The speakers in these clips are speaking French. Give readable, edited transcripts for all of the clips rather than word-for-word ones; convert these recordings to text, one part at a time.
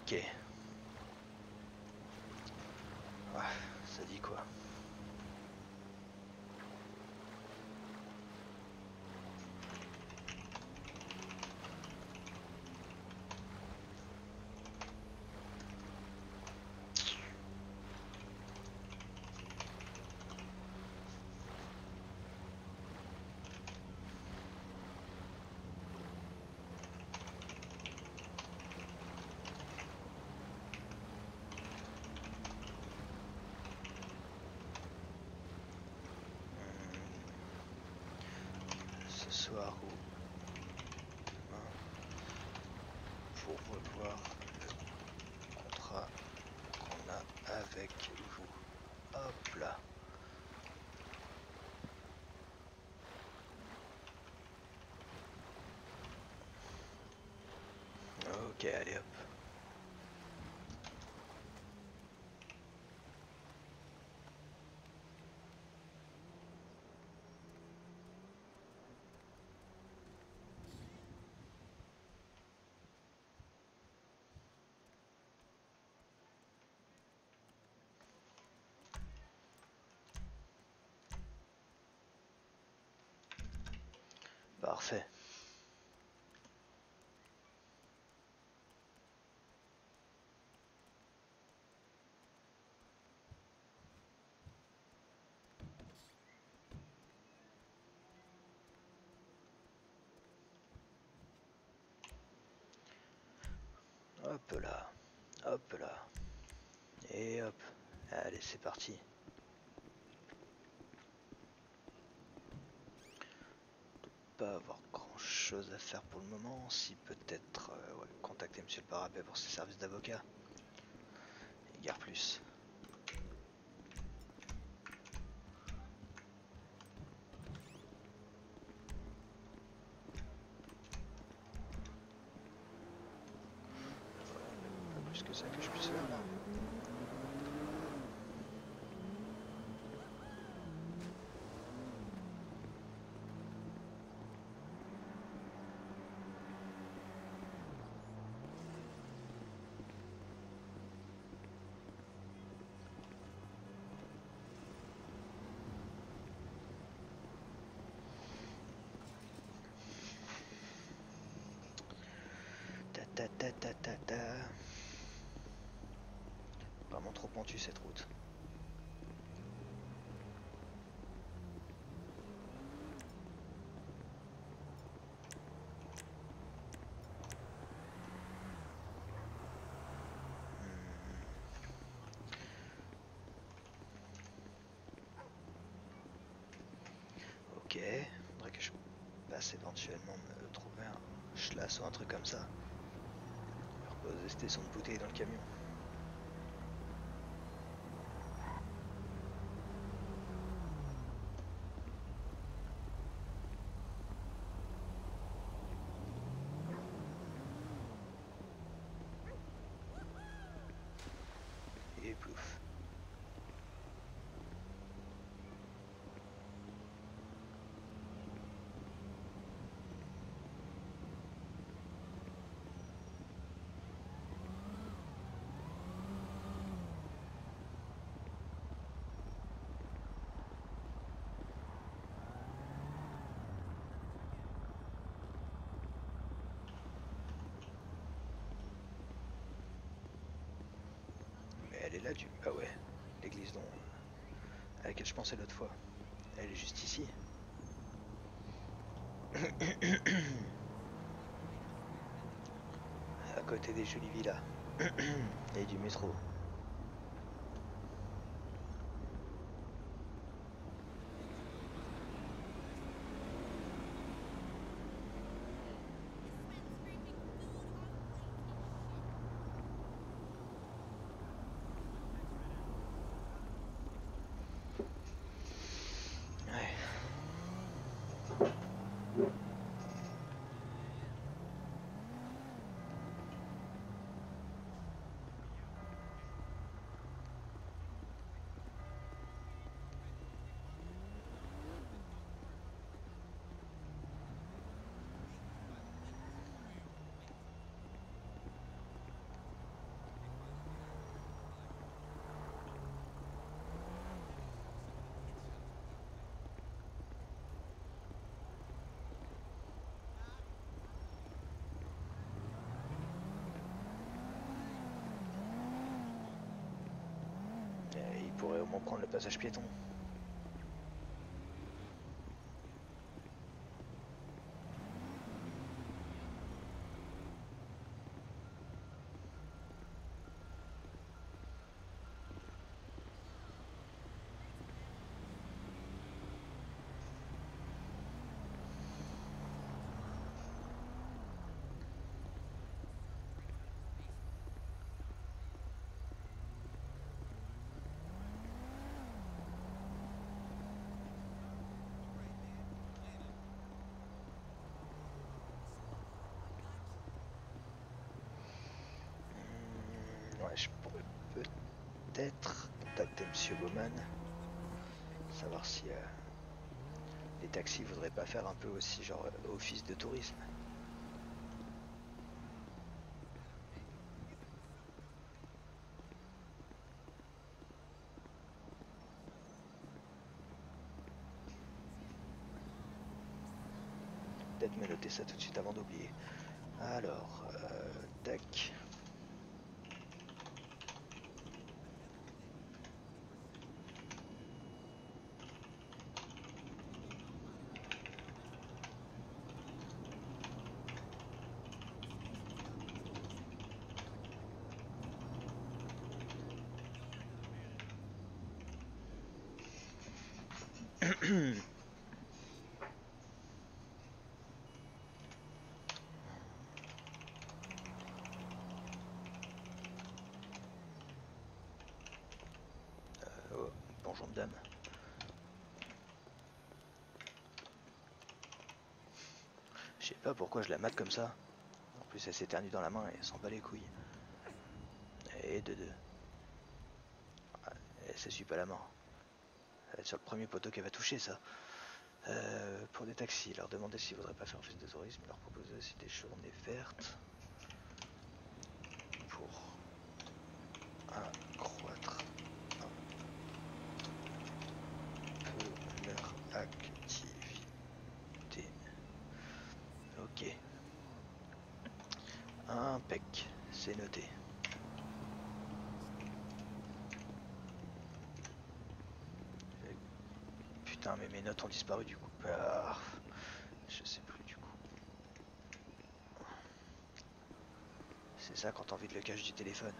Ok. Ah, ça dit quoi? Ce soir ou demain pour revoir le contrat qu'on a avec vous. Hop là. Ok, allez hop. Parfait. Hop là. Hop là. Et hop. Allez, c'est parti. Pas avoir grand chose à faire pour le moment, si peut-être ouais, contacter monsieur le Parapet pour ses services d'avocat. Et guère plus. Pas plus que ça que je puisse faire là. Ta ta ta ta ta ta. Vraiment trop pentu cette route. Ok, faudrait que je passe éventuellement me trouver un schlass ou un truc comme ça. Reposer cette tesson de bouteille dans le camion. Et plouf. Mais elle est là, tu... Ah ouais, l'église dont... à laquelle je pensais l'autre fois. Elle est juste ici. À côté des jolies villas. Et du métro. Ouais. vont prendre le passage piéton. Ouais, je pourrais peut-être contacter Monsieur Bowman, savoir si les taxis voudraient pas faire un peu aussi genre office de tourisme. Peut-être me noter ça tout de suite avant d'oublier. Alors, tac. Oh, bonjour madame. Je sais pas pourquoi je la mate comme ça. En plus elle s'éternue dans la main et elle s'en bat les couilles. Et de deux. Elle s'essuie pas la main. Ça va être sur le premier poteau qu'elle va toucher ça. Pour des taxis, leur demander s'ils voudraient pas faire office de tourisme, leur proposer aussi des journées vertes pour accroître un peu leur activité. Ok. Impec, c'est noté. Putain, mais mes notes ont disparu du coup. Ah, je sais plus du coup. C'est ça quand t'as envie de le cache du téléphone.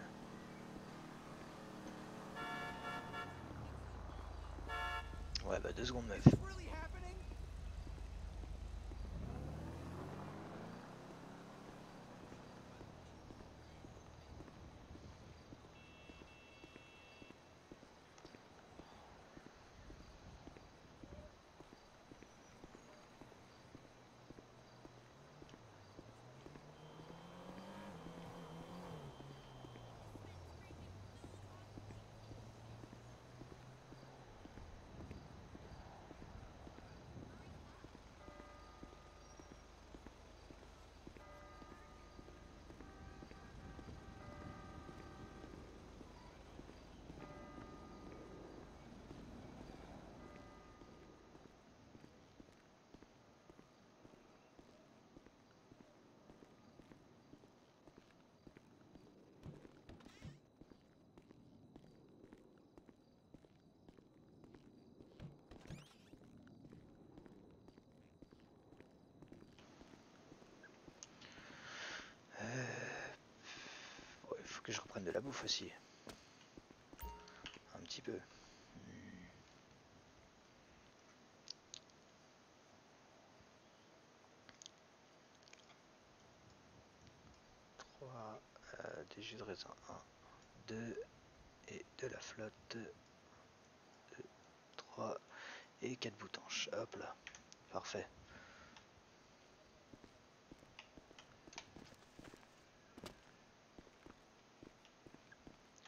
Ouais, bah 2 secondes meuf. Il faut que je reprenne de la bouffe aussi. Un petit peu. 3, des jus de raisin 1, 2 et de la flotte 2, 3 et 4 boutanches. Hop là, parfait.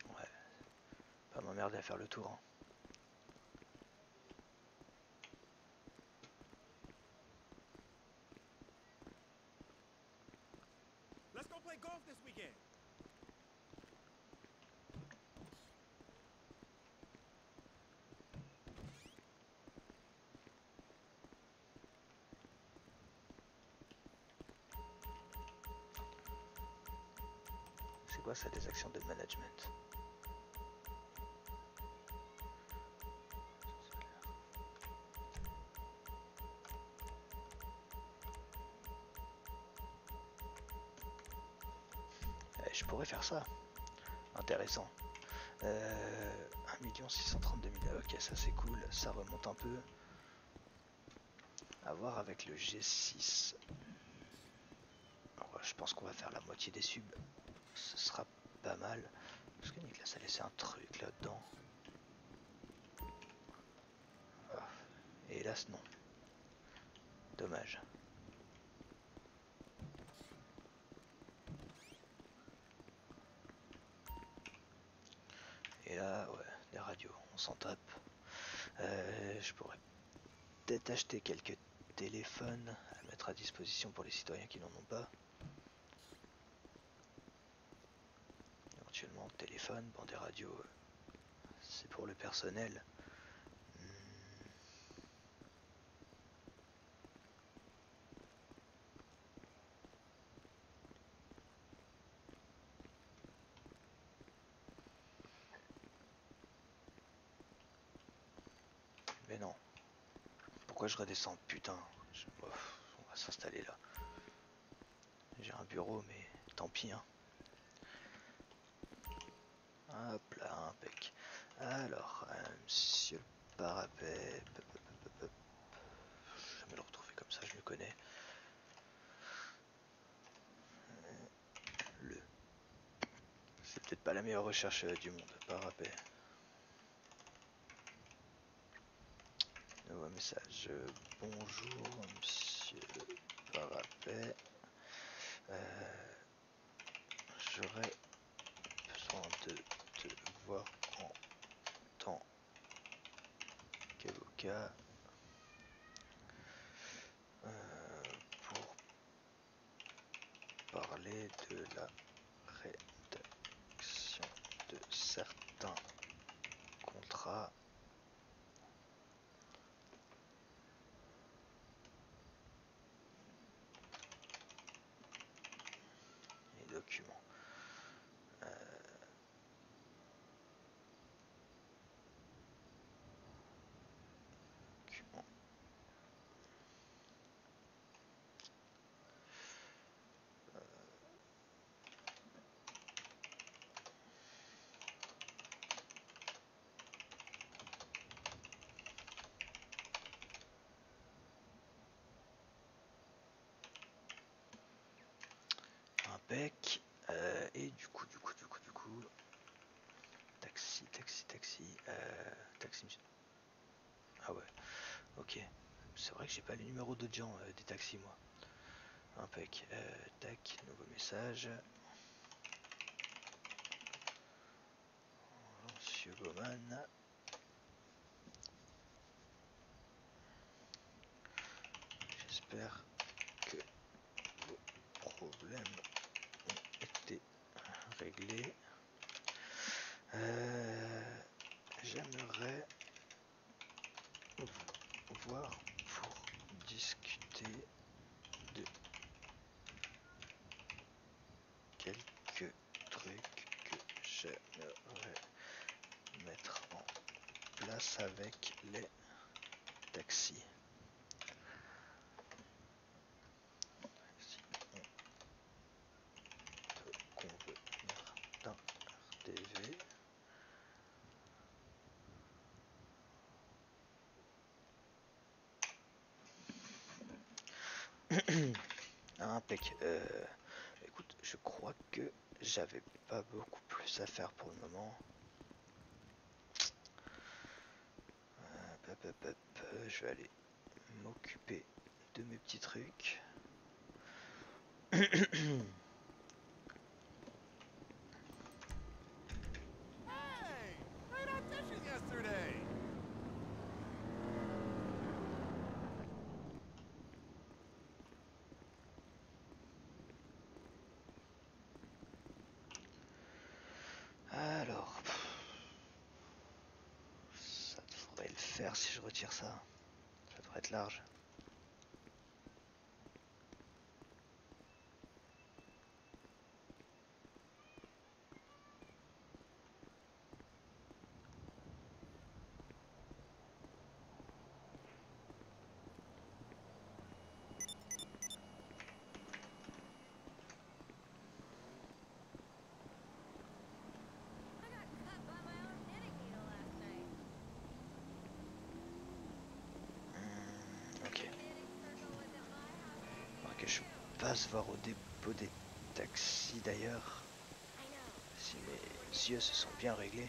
Ouais, pas m'emmerder à faire le tour. Hein. Let's go play golf this weekend. C'est quoi ça, des actions de management? je pourrais faire ça. Intéressant. 1 632 000. Ok, ça c'est cool. Ça remonte un peu. À voir avec le G6. Alors, je pense qu'on va faire la moitié des subs. Ce sera pas mal. Parce que Nicolas a laissé un truc là-dedans. Ah. Et hélas, non. Dommage. Et là, ouais, des radios, on s'en tape. Je pourrais peut-être acheter quelques téléphones à mettre à disposition pour les citoyens qui n'en ont pas. Éventuellement, téléphone, bon, des radios, c'est pour le personnel. Mais non. Pourquoi je redescends? Putain. On va s'installer là. J'ai un bureau, mais tant pis. Hein. Hop là, impec. Alors, monsieur le parapet. Je vais jamais le retrouver comme ça, je le connais. C'est peut-être pas la meilleure recherche du monde. Parapet. Nouveau message. Bonjour, monsieur le parapet. J'aurais besoin de te voir en tant qu'avocat pour parler de la rédaction de certains contrats et documents. Impec. Et du coup, taxi. Ah ouais, ok. C'est vrai que j'ai pas les numéros de gens des taxis, moi. Impec. Tac, nouveau message. Monsieur Bowman. J'espère que vos problèmes ont été réglés. J'aimerais vous voir pour discuter de quelques trucs que j'aimerais mettre en place avec les taxis. Si on peut convenir d'un RTV. Impec. Écoute, je crois que j'avais pas beaucoup plus à faire pour le moment. Je vais aller m'occuper de mes petits trucs. Hey, great audition yesterday. Alors, ça devrait le faire si je retire ça. Ça devrait être large. passe voir au dépôt des taxis d'ailleurs. Si mes yeux se sont bien réglés.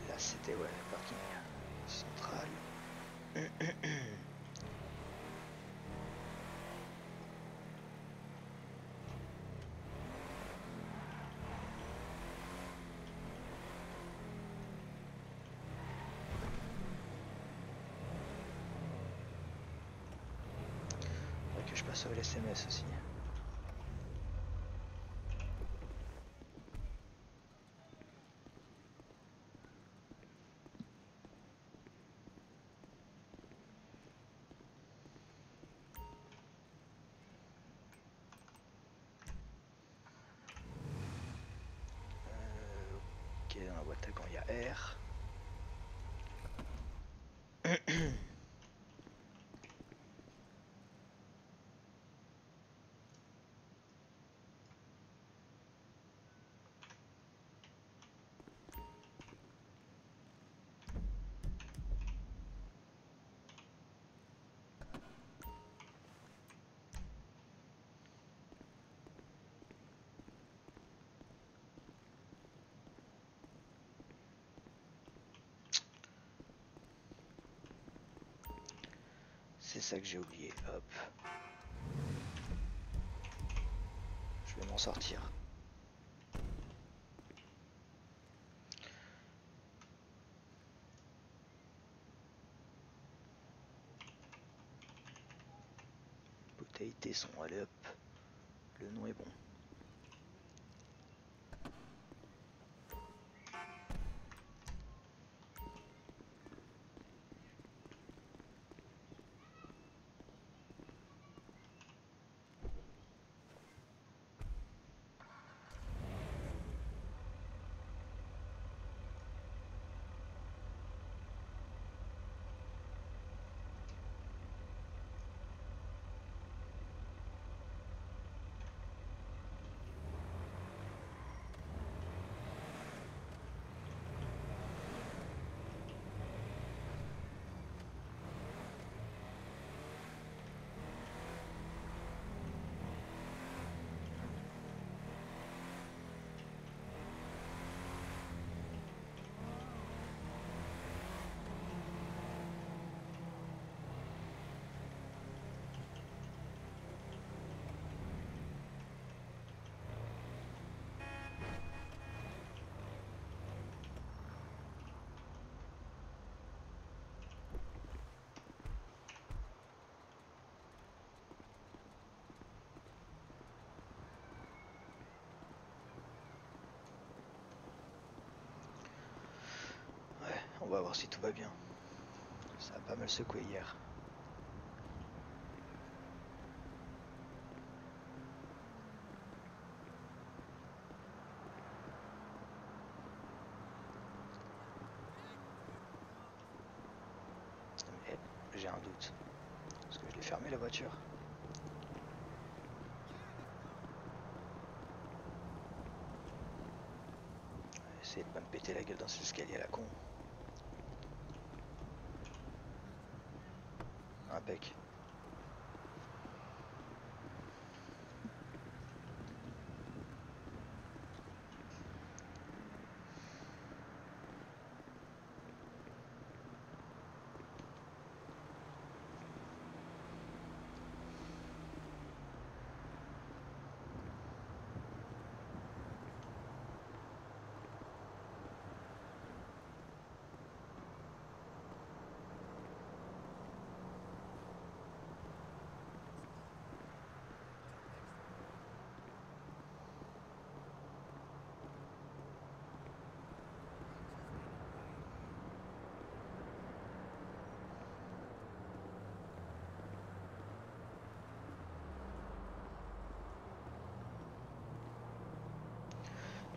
Là c'était ouais, parking central. Faudrait que je passe au LSMS aussi. Ok, dans la boîte à gants il y a R. C'est ça que j'ai oublié, hop. Je vais m'en sortir. Bouteille Tesson, allez hop. Le nom est bon. On va voir si tout va bien. Ça a pas mal secoué hier. Mais j'ai un doute. Parce que je l'ai fermé la voiture. Essayer de pas me péter la gueule dans cet escalier à la con. Impec.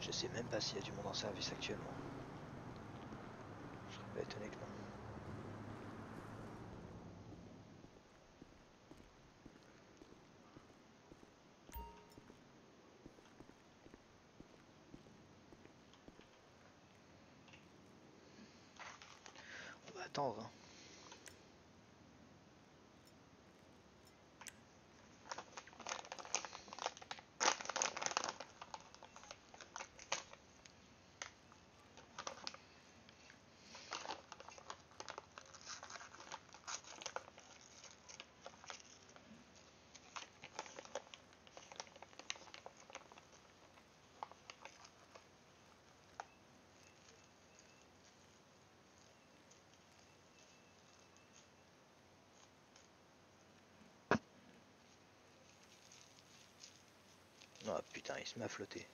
Je sais même pas s'il y a du monde en service actuellement. Je serais pas étonné que non. On va attendre, hein. Oh putain, il se met à flotter.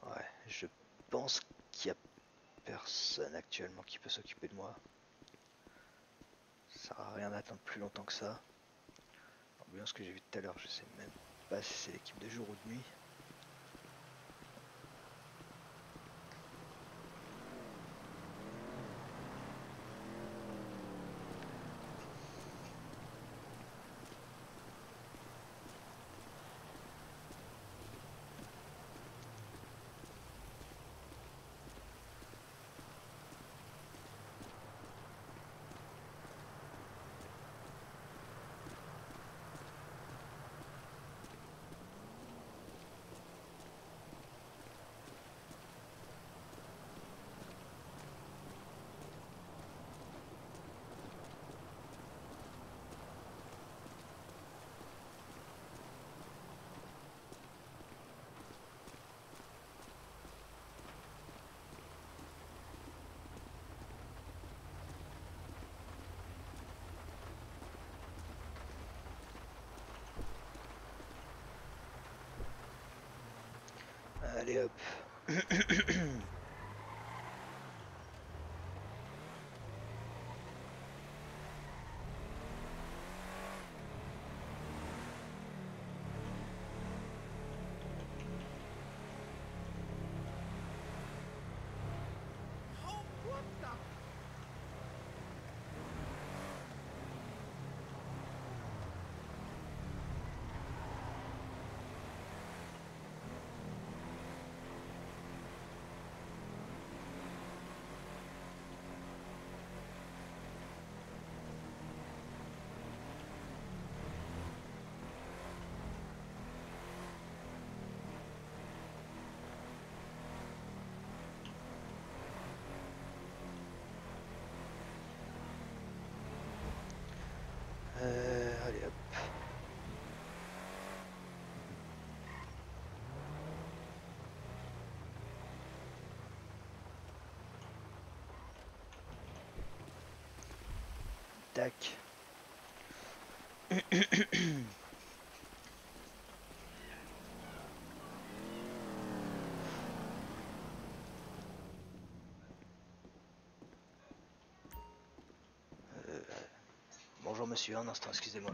Ouais, je pense qu'il y a personne actuellement qui peut s'occuper de moi. Ça sert à rien d'attendre plus longtemps que ça. L'ambiance que j'ai vue tout à l'heure, je sais même pas si c'est l'équipe de jour ou de nuit. Allez hop. Oh, what the? Allez hop. Tac. Bonjour monsieur, un instant, excusez-moi.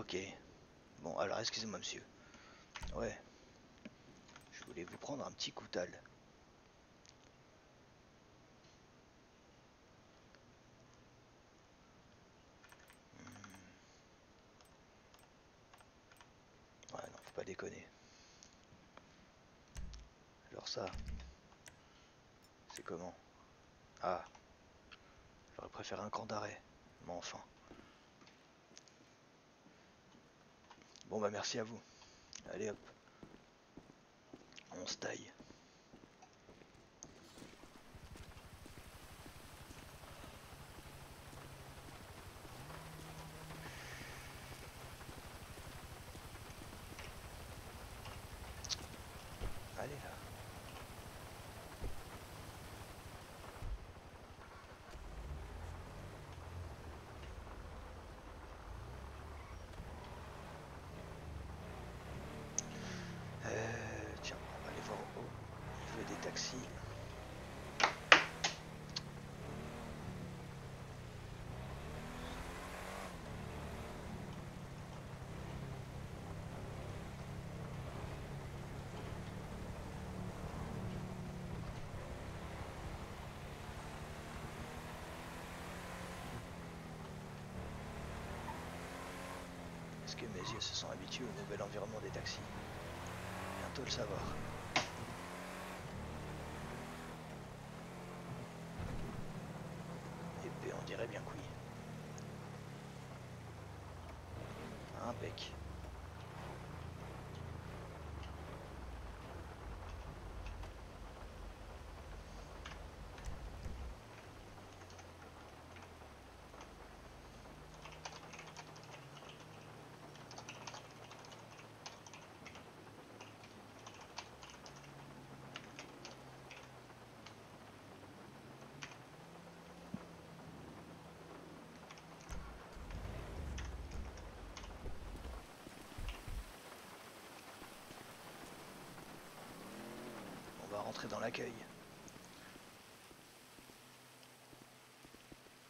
Ok. Bon, alors excusez-moi monsieur. Ouais. Je voulais vous prendre un petit coutal. Ouais, non, faut pas déconner. Alors ça, c'est comment? Ah, j'aurais préféré un camp d'arrêt. Mais enfin. Bon bah merci à vous. Allez hop, on se taille. Allez là. Tiens, on va aller voir au niveau des taxis. Est-ce que mes yeux se sont habitués au nouvel environnement des taxis? Bientôt le savoir. Épée, on dirait bien que oui. Impec. On va rentrer dans l'accueil.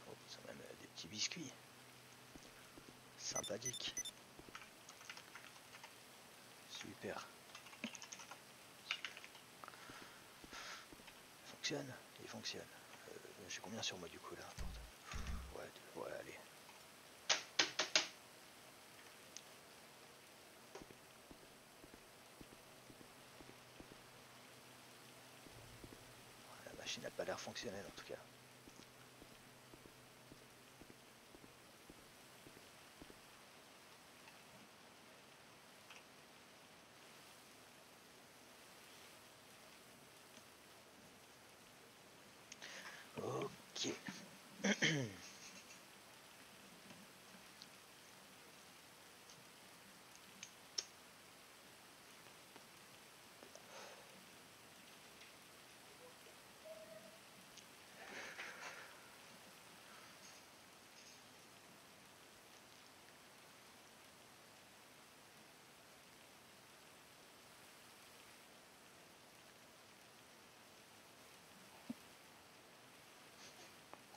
Oh, ça même des petits biscuits. Sympathique. Super. Il fonctionne? Il fonctionne. J'ai combien sur moi du coup là? Ouais, ouais, allez. La machine n'a pas l'air fonctionnelle en tout cas. Ok.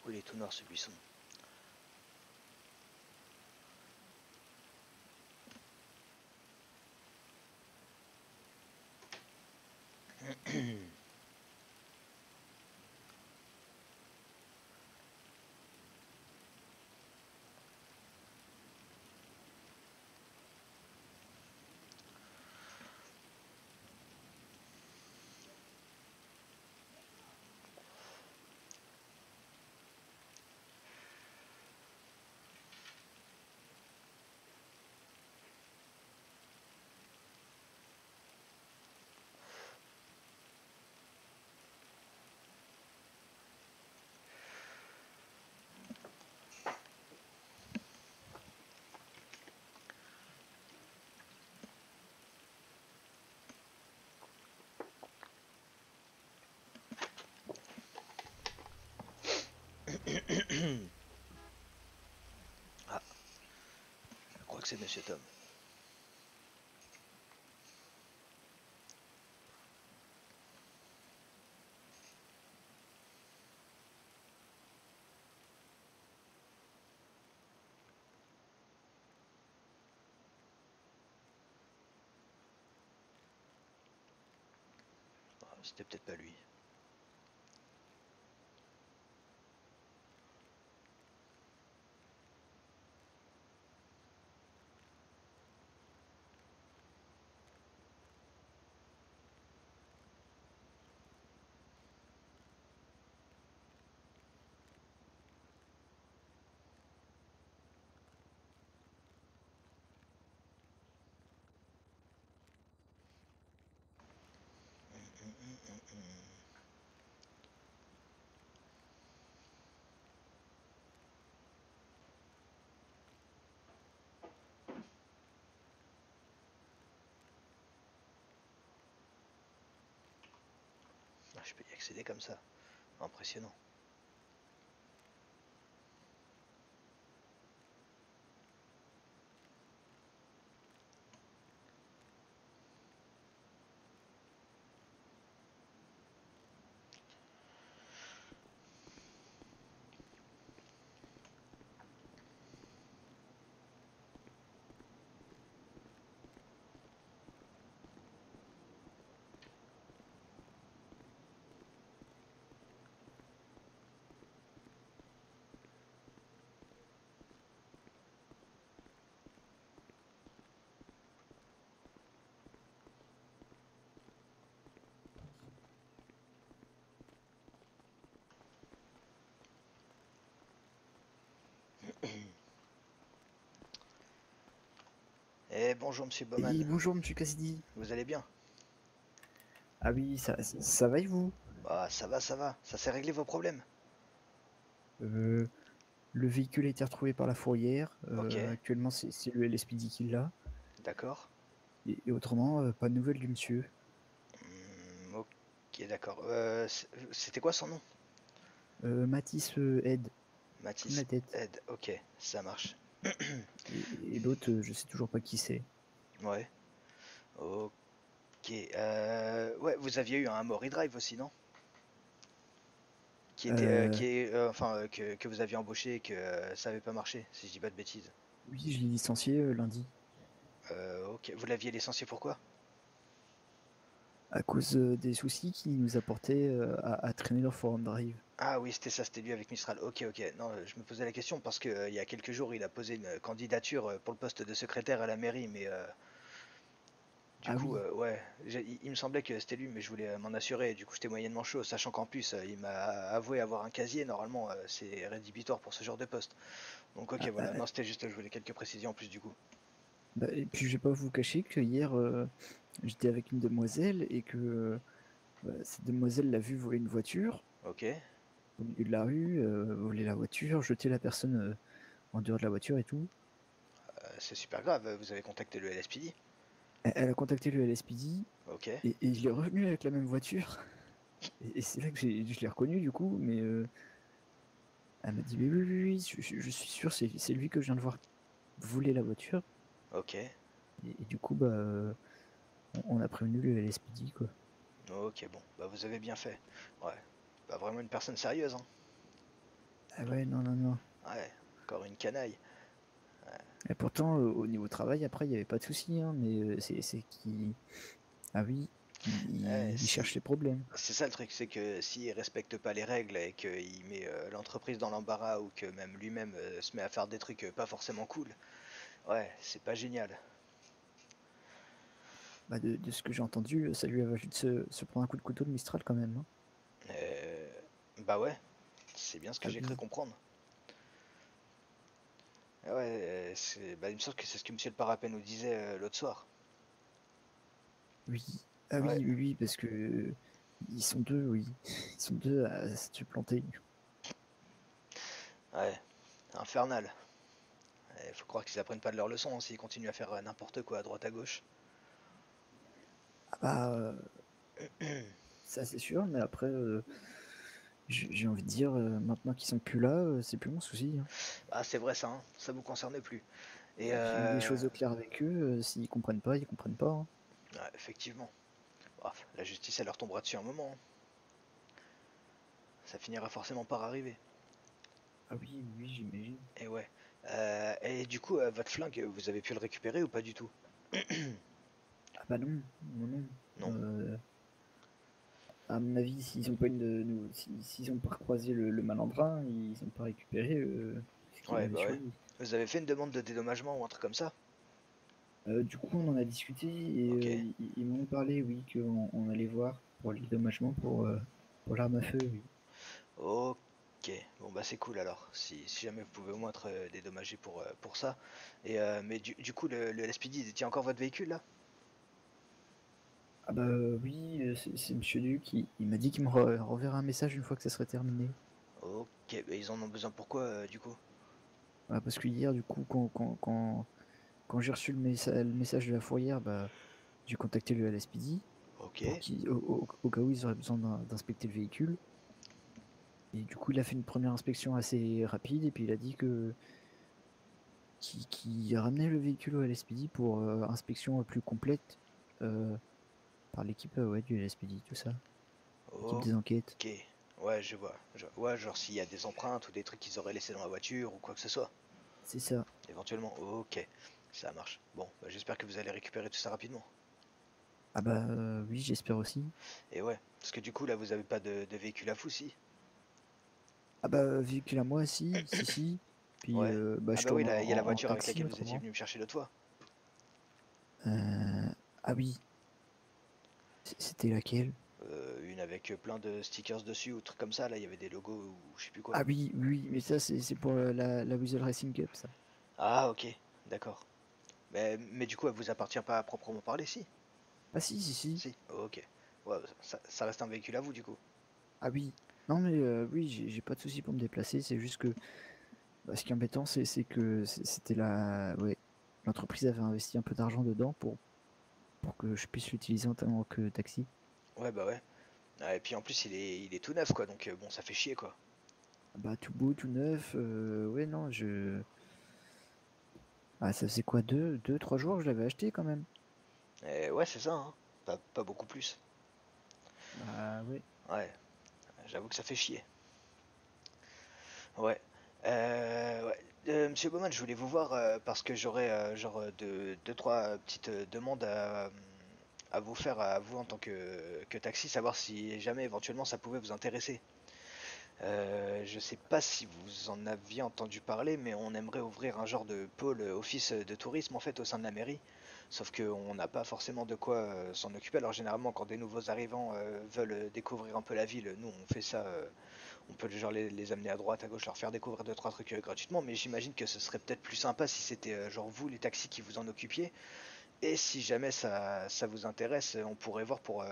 Oh, il est tout noir ce buisson. Ah, je crois que c'est Monsieur Tom. C'était peut-être pas lui. Ah, je peux y accéder comme ça. Impressionnant. Eh bonjour Monsieur Bowman, Oui, bonjour Monsieur Cassidy. vous allez bien? Ah oui, ça va et vous? Bah ça va, ça va. Ça s'est réglé vos problèmes? Euh, le véhicule a été retrouvé par la fourrière. Ok, Actuellement, c'est le LSPD qui l'a. d'accord. Et autrement, pas de nouvelles du monsieur. Ok, d'accord. C'était quoi son nom? Matisse Ed, comme Mathis la tête. Ed, ok, ça marche. Et l'autre, je sais toujours pas qui c'est. Ouais, ok. Ouais, vous aviez eu un Mori Drive aussi, non? Euh, Que vous aviez embauché et que ça avait pas marché, si je dis pas de bêtises. oui, je l'ai licencié lundi. Ok, vous l'aviez licencié pourquoi? À cause des soucis qu'il nous apportait à traîner leur forum drive. Ah oui, c'était ça, c'était lui avec Mistral. Ok, ok. Non, je me posais la question parce que il y a quelques jours, il a posé une candidature pour le poste de secrétaire à la mairie, mais du Ah coup, oui, ouais, il me semblait que c'était lui, mais je voulais m'en assurer. Du coup, j'étais moyennement chaud, sachant qu'en plus, il m'a avoué avoir un casier. Normalement, c'est rédhibitoire pour ce genre de poste. Donc, ok, ah, voilà. Non, c'était juste, je voulais quelques précisions en plus, du coup. bah, et puis je vais pas vous cacher que hier, j'étais avec une demoiselle et que cette demoiselle l'a vu voler une voiture Ok, au milieu de la rue, voler la voiture, jeter la personne en dehors de la voiture et tout. c'est super grave. Vous avez contacté le LSPD. Elle a contacté le LSPD Ok, et il est revenu avec la même voiture. Et c'est là que je l'ai reconnu du coup, mais elle m'a dit oui, oui, oui, oui, je suis sûr, c'est lui que je viens de voir voler la voiture. ok, Et du coup, bah, on a prévenu le LSPD, quoi. ok. Bon, bah vous avez bien fait. Ouais, pas vraiment une personne sérieuse, hein. Ah ouais, non, non, non. Ouais, encore une canaille. Et pourtant, au niveau travail, après, il n'y avait pas de souci, hein, mais c'est qui. Ah oui, Ouais, il cherche les problèmes. c'est ça le truc, c'est que s'il respecte pas les règles et qu'il met l'entreprise dans l'embarras ou que même lui-même se met à faire des trucs pas forcément cool, ouais, c'est pas génial. Bah, de ce que j'ai entendu, ça lui a valu de se prendre un coup de couteau de Mistral quand même, hein. Euh, Bah ouais, c'est bien ce que Ah j'ai cru oui, comprendre. Ah ouais, bah, il me semble que c'est ce que Monsieur le Parapet nous disait l'autre soir. oui. Ah Ouais, oui, oui, oui, parce que ils sont deux, oui. Ils sont deux à se planter. ouais, infernal. Il faut croire qu'ils apprennent pas de leurs leçons hein, s'ils continuent à faire n'importe quoi à droite à gauche. Ah bah, ça c'est sûr, mais après, j'ai envie de dire, maintenant qu'ils sont plus là, c'est plus mon souci, hein. Ah c'est vrai ça, hein, ça vous concerne plus. Et J'ai mis les choses au clair avec eux, s'ils comprennent pas, ils comprennent pas, hein. ouais, effectivement, bref, la justice elle leur tombera dessus un moment, hein. Ça finira forcément par arriver. Ah oui, oui, j'imagine. Et ouais. Et du coup, votre flingue, vous avez pu le récupérer ou pas du tout? Ah bah non, non, non. Non. à mon avis, s'ils ont pas s'ils ont pas recroisé le malandrin, ils ont pas récupéré ce qu'il Ouais, avait bah sur ouais. lui. Vous avez fait une demande de dédommagement ou un truc comme ça? Du coup, on en a discuté et Ok. ils m'ont parlé, oui, qu'on on allait voir pour le dédommagement pour l'arme à feu, oui. Ok. Bon bah c'est cool alors. Si jamais vous pouvez au moins être dédommagé pour ça. Et mais du coup le LSPD il détient encore votre véhicule là? Ah bah oui, c'est Monsieur Duc, il m'a dit qu'il me renverra un message une fois que ça serait terminé. Ok, bah ils en ont besoin pourquoi du coup? Voilà, parce que hier, du coup, quand j'ai reçu le message de la fourrière, bah, j'ai contacté le LSPD Ok. pour au cas où ils auraient besoin d'inspecter le véhicule. Et du coup, il a fait une première inspection assez rapide et puis il a dit qu'il ramenait le véhicule au LSPD pour inspection plus complète euh, par l'équipe ouais, du LSPD, tout ça, l'équipe des enquêtes. Ok. Ouais, je vois. Ouais, genre s'il y a des empreintes ou des trucs qu'ils auraient laissés dans la voiture ou quoi que ce soit. C'est ça. Éventuellement. Ok. Ça marche. Bon, bah, j'espère que vous allez récupérer tout ça rapidement. Ah bah oui, j'espère aussi. Et ouais. Parce que du coup là vous avez pas de véhicule à fou si? Ah bah véhicule à moi, si. Puis Ouais. bah, Ah je bah oui, tourne là, il y a la en voiture avec taxi laquelle vous étiez autrement. venu me chercher l'autre fois. Euh, ah oui, c'était laquelle? Une avec plein de stickers dessus ou trucs comme ça. Là, il y avait des logos ou je sais plus quoi. Ah oui, mais ça c'est pour la Weasel Racing Cup, ça. Ah ok, d'accord. Mais du coup, elle vous appartient pas à proprement parler, si? Ah si. Si, ok. Ouais, ça reste un véhicule à vous du coup. Ah oui. Non mais oui, j'ai pas de souci pour me déplacer, c'est juste que bah, ce qui est embêtant, c'est que c'était ouais, l'entreprise avait investi un peu d'argent dedans pour que je puisse l'utiliser en tant que taxi. Ouais, bah ouais. Ah, et puis en plus, il est tout neuf quoi, donc bon, ça fait chier quoi. Ah bah tout beau, tout neuf, ouais non, ah, ça faisait quoi, 3 jours que je l'avais acheté quand même. Et ouais, c'est ça, hein. Pas beaucoup plus. Bah ouais. Ouais, j'avoue que ça fait chier. Ouais. Ouais. Monsieur Bowman, je voulais vous voir parce que j'aurais genre deux, trois petites demandes à vous faire à vous en tant que taxi, savoir si jamais éventuellement ça pouvait vous intéresser. Je sais pas si vous en aviez entendu parler, mais on aimerait ouvrir un genre de pôle office de tourisme en fait au sein de la mairie. Sauf qu'on n'a pas forcément de quoi s'en occuper. Alors généralement quand des nouveaux arrivants veulent découvrir un peu la ville, nous on fait ça, on peut genre les amener à droite, à gauche, leur faire découvrir deux trois trucs gratuitement. Mais j'imagine que ce serait peut-être plus sympa si c'était genre vous les taxis qui vous en occupiez. Et si jamais ça vous intéresse, on pourrait voir pour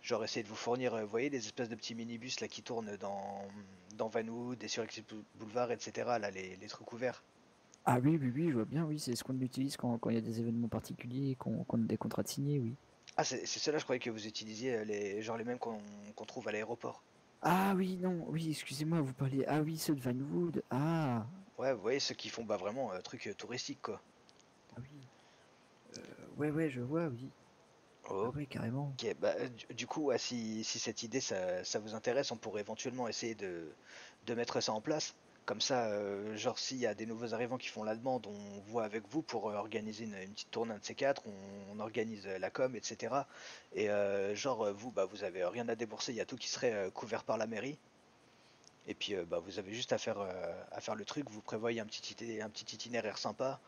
genre essayer de vous fournir, vous voyez, des espèces de petits minibus là qui tournent dans Vanwood et sur Exit Boulevard, etc. Là, les trucs ouverts. Ah oui, je vois bien, oui, c'est ce qu'on utilise quand il y a des événements particuliers et qu'on a des contrats de signés, oui. Ah, c'est ceux-là, je croyais que vous utilisiez genre les mêmes qu'on trouve à l'aéroport. Ah oui, non, oui, excusez-moi, vous parlez. Ah oui, ceux de Vinewood. Ah, Ouais, vous voyez, ceux qui font bah, vraiment truc touristique quoi. ah oui. Ouais, je vois, oui. Ah Ok, ouais, carrément. bah, du coup, ouais, si cette idée ça vous intéresse, on pourrait éventuellement essayer de mettre ça en place. Comme ça, genre s'il y a des nouveaux arrivants qui font la demande, on voit avec vous pour organiser une petite tournée de ces quatre, on organise la com, etc. Et genre vous, bah, vous avez rien à débourser, il y a tout qui serait couvert par la mairie. Et puis bah, vous avez juste à faire le truc, vous prévoyez un petit itinéraire sympa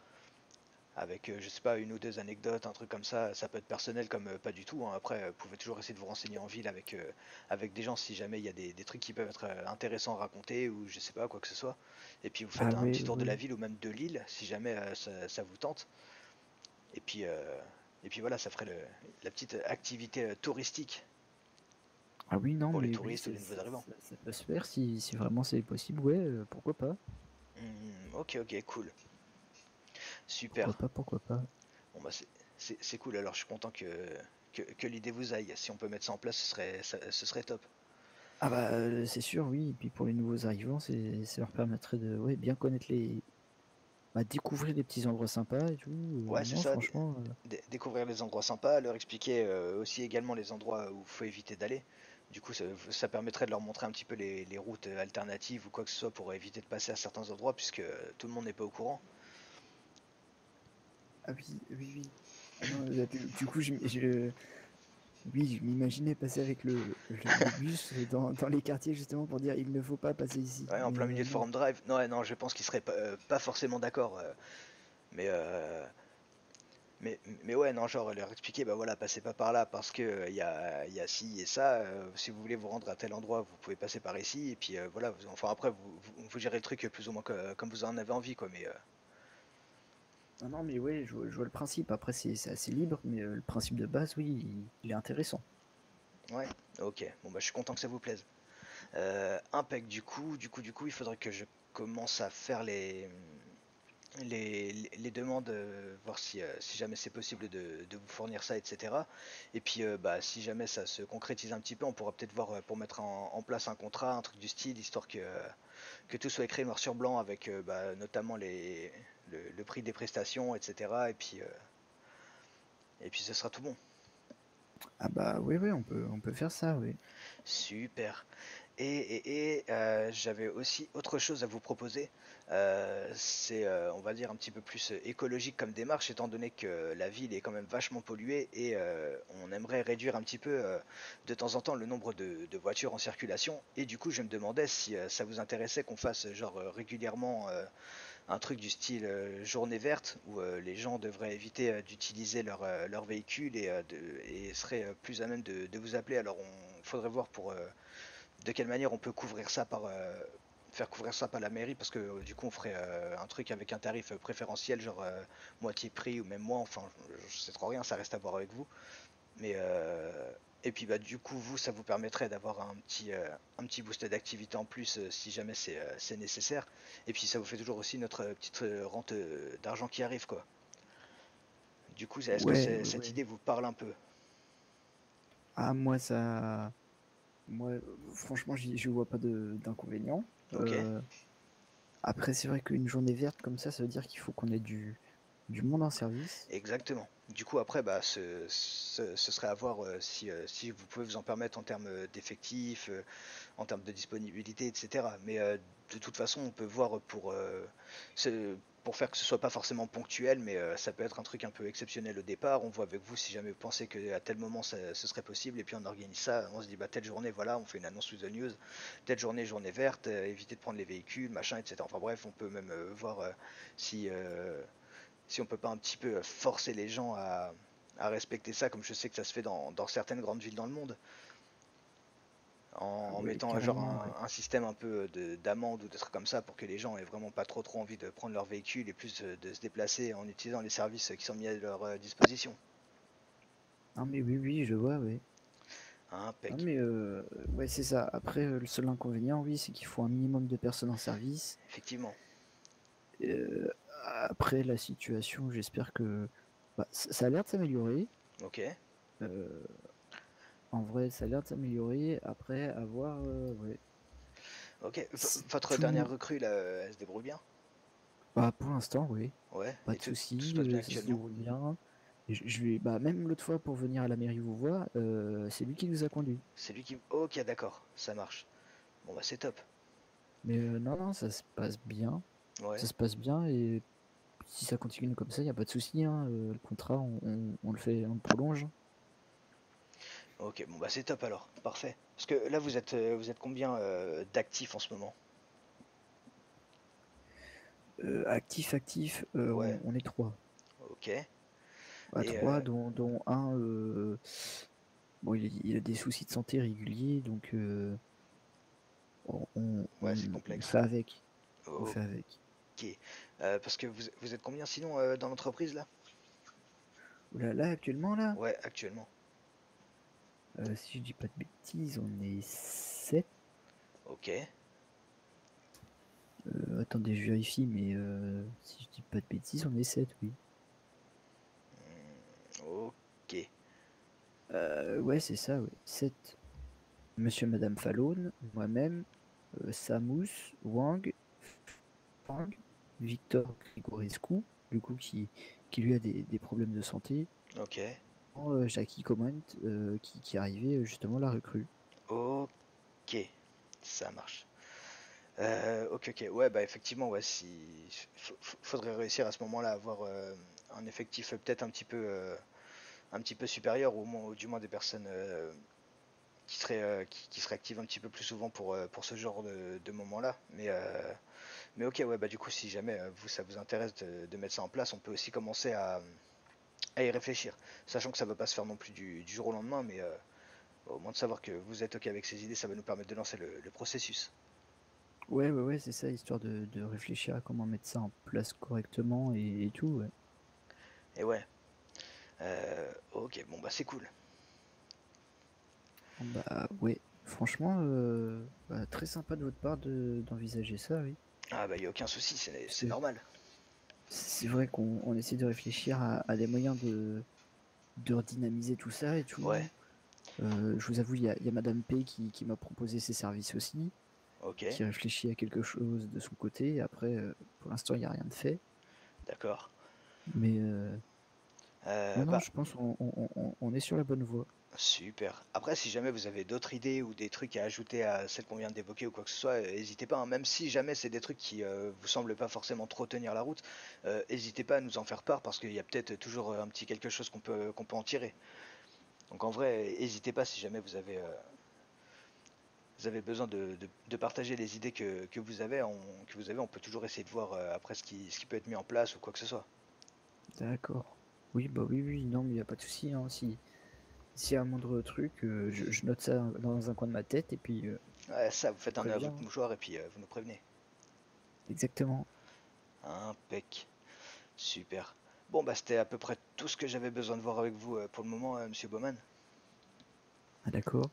avec, je sais pas, une ou deux anecdotes, un truc comme ça peut être personnel comme pas du tout, hein. Après, vous pouvez toujours essayer de vous renseigner en ville avec des gens si jamais il y a des trucs qui peuvent être intéressants à raconter ou je sais pas, quoi que ce soit. Et puis vous Ah faites un ouais, petit tour de la ouais. ville ou même de l'île si jamais ça vous tente. Et puis, euh, et puis voilà, ça ferait la petite activité touristique Ah oui, non, pour les mais oui, touristes ou les nouveaux arrivants. ça peut se faire si vraiment c'est possible. Ouais, pourquoi pas? Ok, cool. Pourquoi Super. pas, pourquoi pas. Bon bah c'est cool, alors je suis content que l'idée vous aille. Si on peut mettre ça en place, ce serait top. Ah bah c'est sûr, oui. Et puis pour les nouveaux arrivants, ça leur permettrait de ouais, bien connaître bah, découvrir des petits endroits sympas et tout. Ouais, c'est Non, ça, franchement. découvrir les endroits sympas, leur expliquer aussi également les endroits où il faut éviter d'aller. Du coup, ça permettrait de leur montrer un petit peu les routes alternatives ou quoi que ce soit pour éviter de passer à certains endroits puisque tout le monde n'est pas au courant. Ah oui. Ah non, du coup, Oui, je m'imaginais passer avec le bus dans les quartiers justement pour dire il ne faut pas passer ici. Ouais, en Mais plein milieu de non. Forum Drive. Non, ouais, non, je pense qu'il serait pas forcément d'accord. Mais, euh, mais ouais, non, genre leur expliquer, bah voilà, passez pas par là parce que y a ci et ça. Si vous voulez vous rendre à tel endroit, vous pouvez passer par ici. Et puis voilà, enfin après, vous gérez le truc plus ou moins comme vous en avez envie, quoi. Mais Ah non, mais ouais, je vois le principe. Après, c'est assez libre, mais le principe de base, oui, il est intéressant. ouais, ok. Bon, bah je suis content que ça vous plaise. Impec, du coup, il faudrait que je commence à faire les demandes, voir si jamais c'est possible de vous fournir ça, etc. Et puis, bah, si jamais ça se concrétise un petit peu, on pourra peut-être voir pour mettre en place un contrat, un truc du style, histoire que tout soit écrit noir sur blanc avec bah, notamment le prix des prestations, etc. Et puis ce sera tout bon. Ah bah oui, oui, on peut faire ça, oui. Super. J'avais aussi autre chose à vous proposer. C'est, on va dire, un petit peu plus écologique comme démarche, étant donné que la ville est quand même vachement polluée et on aimerait réduire un petit peu de temps en temps le nombre de voitures en circulation. Et du coup, je me demandais si ça vous intéressait qu'on fasse genre régulièrement un truc du style journée verte, où les gens devraient éviter d'utiliser leur véhicule et seraient plus à même de vous appeler. Alors, on faudrait voir pour de quelle manière on peut couvrir ça faire couvrir ça par la mairie parce que du coup on ferait un truc avec un tarif préférentiel genre moitié prix ou même moins, enfin je sais trop rien, ça reste à voir avec vous, mais et puis bah du coup vous ça vous permettrait d'avoir un petit boost d'activité en plus si jamais c'est nécessaire, et puis ça vous fait toujours aussi notre petite rente d'argent qui arrive quoi. Du coup est-ce que Ouais, ouais, cette ouais. idée vous parle un peu? Ah, moi, ça. Moi, franchement, j'y vois pas d'inconvénient. Ok. Après, c'est vrai qu'une journée verte comme ça veut dire qu'il faut qu'on ait du monde en service. Exactement. Du coup, après, bah, ce serait à voir si vous pouvez vous en permettre en termes d'effectifs, en termes de disponibilité, etc. Mais de toute façon, on peut voir pour faire que ce soit pas forcément ponctuel, mais ça peut être un truc un peu exceptionnel au départ. On voit avec vous si jamais vous pensez qu'à tel moment ce serait possible, et puis on organise ça. On se dit, bah, telle journée, voilà, on fait une annonce sous the news. Telle journée, journée verte, éviter de prendre les véhicules, machin, etc. Enfin bref, on peut même voir si. Si on peut pas un petit peu forcer les gens à respecter ça, comme je sais que ça se fait dans certaines grandes villes dans le monde, Ah en ouais, mettant genre carrément, ouais. un système un peu d'amende ou de trucs comme ça pour que les gens aient vraiment pas trop envie de prendre leur véhicule et plus de se déplacer en utilisant les services qui sont mis à leur disposition. Ah, mais oui, oui, je vois, ouais. Ah, Impec. mais ouais, c'est ça. Après, le seul inconvénient, oui, c'est qu'il faut un minimum de personnes en service. Effectivement. Euh, Après, la situation, j'espère que bah, ça a l'air de s'améliorer. Ok. Euh, En vrai, ça a l'air de s'améliorer. Après, à voir, ouais. Ok. Votre Tout, dernière recrue là, elle se débrouille bien? bah, pour l'instant, oui. Ouais. Pas Et de tout se soucis, passe bien ça se actuellement? déroule bien. Et je vais, bah, même l'autre fois pour venir à la mairie vous voir, c'est lui qui nous a conduits. C'est lui qui. Ok, d'accord. Ça marche. Bon bah c'est top. Mais non, non, ça se passe bien. Ouais. Ça se passe bien et si ça continue comme ça, il n'y a pas de souci, hein. Le contrat, on le fait, on le prolonge. Ok, bon bah c'est top alors, parfait. Parce que là vous êtes combien d'actifs en ce moment? Actif, actif, Ouais, on est trois. ok. À Et trois, dont un, bon, il a des soucis de santé réguliers, donc ouais c'est on complexe. fait avec. On Ok. fait avec. Parce que vous êtes combien sinon dans l'entreprise là? Oula, là, actuellement, là, Ouais, actuellement. si je dis pas de bêtises, on est 7. Ok. Attendez, je vérifie, mais si je dis pas de bêtises, on est 7, oui. Ok. Ouais, c'est ça, ouais. 7. Monsieur et Madame Fallon, moi-même, Samous, Wang, Fang, Victor Grigorescu, du coup, qui lui a des problèmes de santé, Ok. Jackie Comment, qui est arrivé justement la recrue. Ok. Ça marche. Ok, ok. Ouais, bah effectivement, ouais, si faudrait réussir à ce moment-là à avoir un effectif peut-être un petit peu un petit peu supérieures, ou du moins des personnes qui seraient actives un petit peu plus souvent pour ce genre de moment-là. Mais ok, ouais, bah du coup, si jamais ça vous intéresse de mettre ça en place, on peut aussi commencer à y réfléchir. Sachant que ça ne va pas se faire non plus du jour au lendemain, mais au moins de savoir que vous êtes ok avec ces idées, ça va nous permettre de lancer le processus. Ouais, c'est ça, histoire de réfléchir à comment mettre ça en place correctement et tout, ouais. Et ouais, ok, bon bah c'est cool. Bon, bah ouais, franchement, bah, très sympa de votre part d'envisager ça, oui. Ah bah y a aucun souci, Parce c'est que normal. c'est vrai qu'on essaie de réfléchir à des moyens de redynamiser tout ça et Ouais, tout. Je vous avoue, il y a Madame P qui m'a proposé ses services aussi, ok, qui réfléchit à quelque chose de son côté. Après, pour l'instant, il n'y a rien de fait. d'accord. Mais non, non, Bah je pense on est sur la bonne voie. super. Après, si jamais vous avez d'autres idées ou des trucs à ajouter à celles qu'on vient d'évoquer ou quoi que ce soit, n'hésitez pas, hein. Même si jamais c'est des trucs qui vous semblent pas forcément trop tenir la route, n'hésitez pas à nous en faire part parce qu'il y a peut-être toujours un petit quelque chose qu'on peut en tirer. Donc en vrai, n'hésitez pas si jamais vous avez besoin de partager les idées que vous avez, on peut toujours essayer de voir après ce qui peut être mis en place ou quoi que ce soit. D'accord. Oui, bah oui, non, mais il n'y a pas de souci, hein. S'il y a un moindre truc, je note ça dans un coin de ma tête et puis Ouais, ça, vous faites un nœud à préviens, votre hein. mouchoir et puis vous nous prévenez. Exactement. Impec. Super. Bon, bah c'était à peu près tout ce que j'avais besoin de voir avec vous pour le moment, Monsieur Bowman. Ah, d'accord.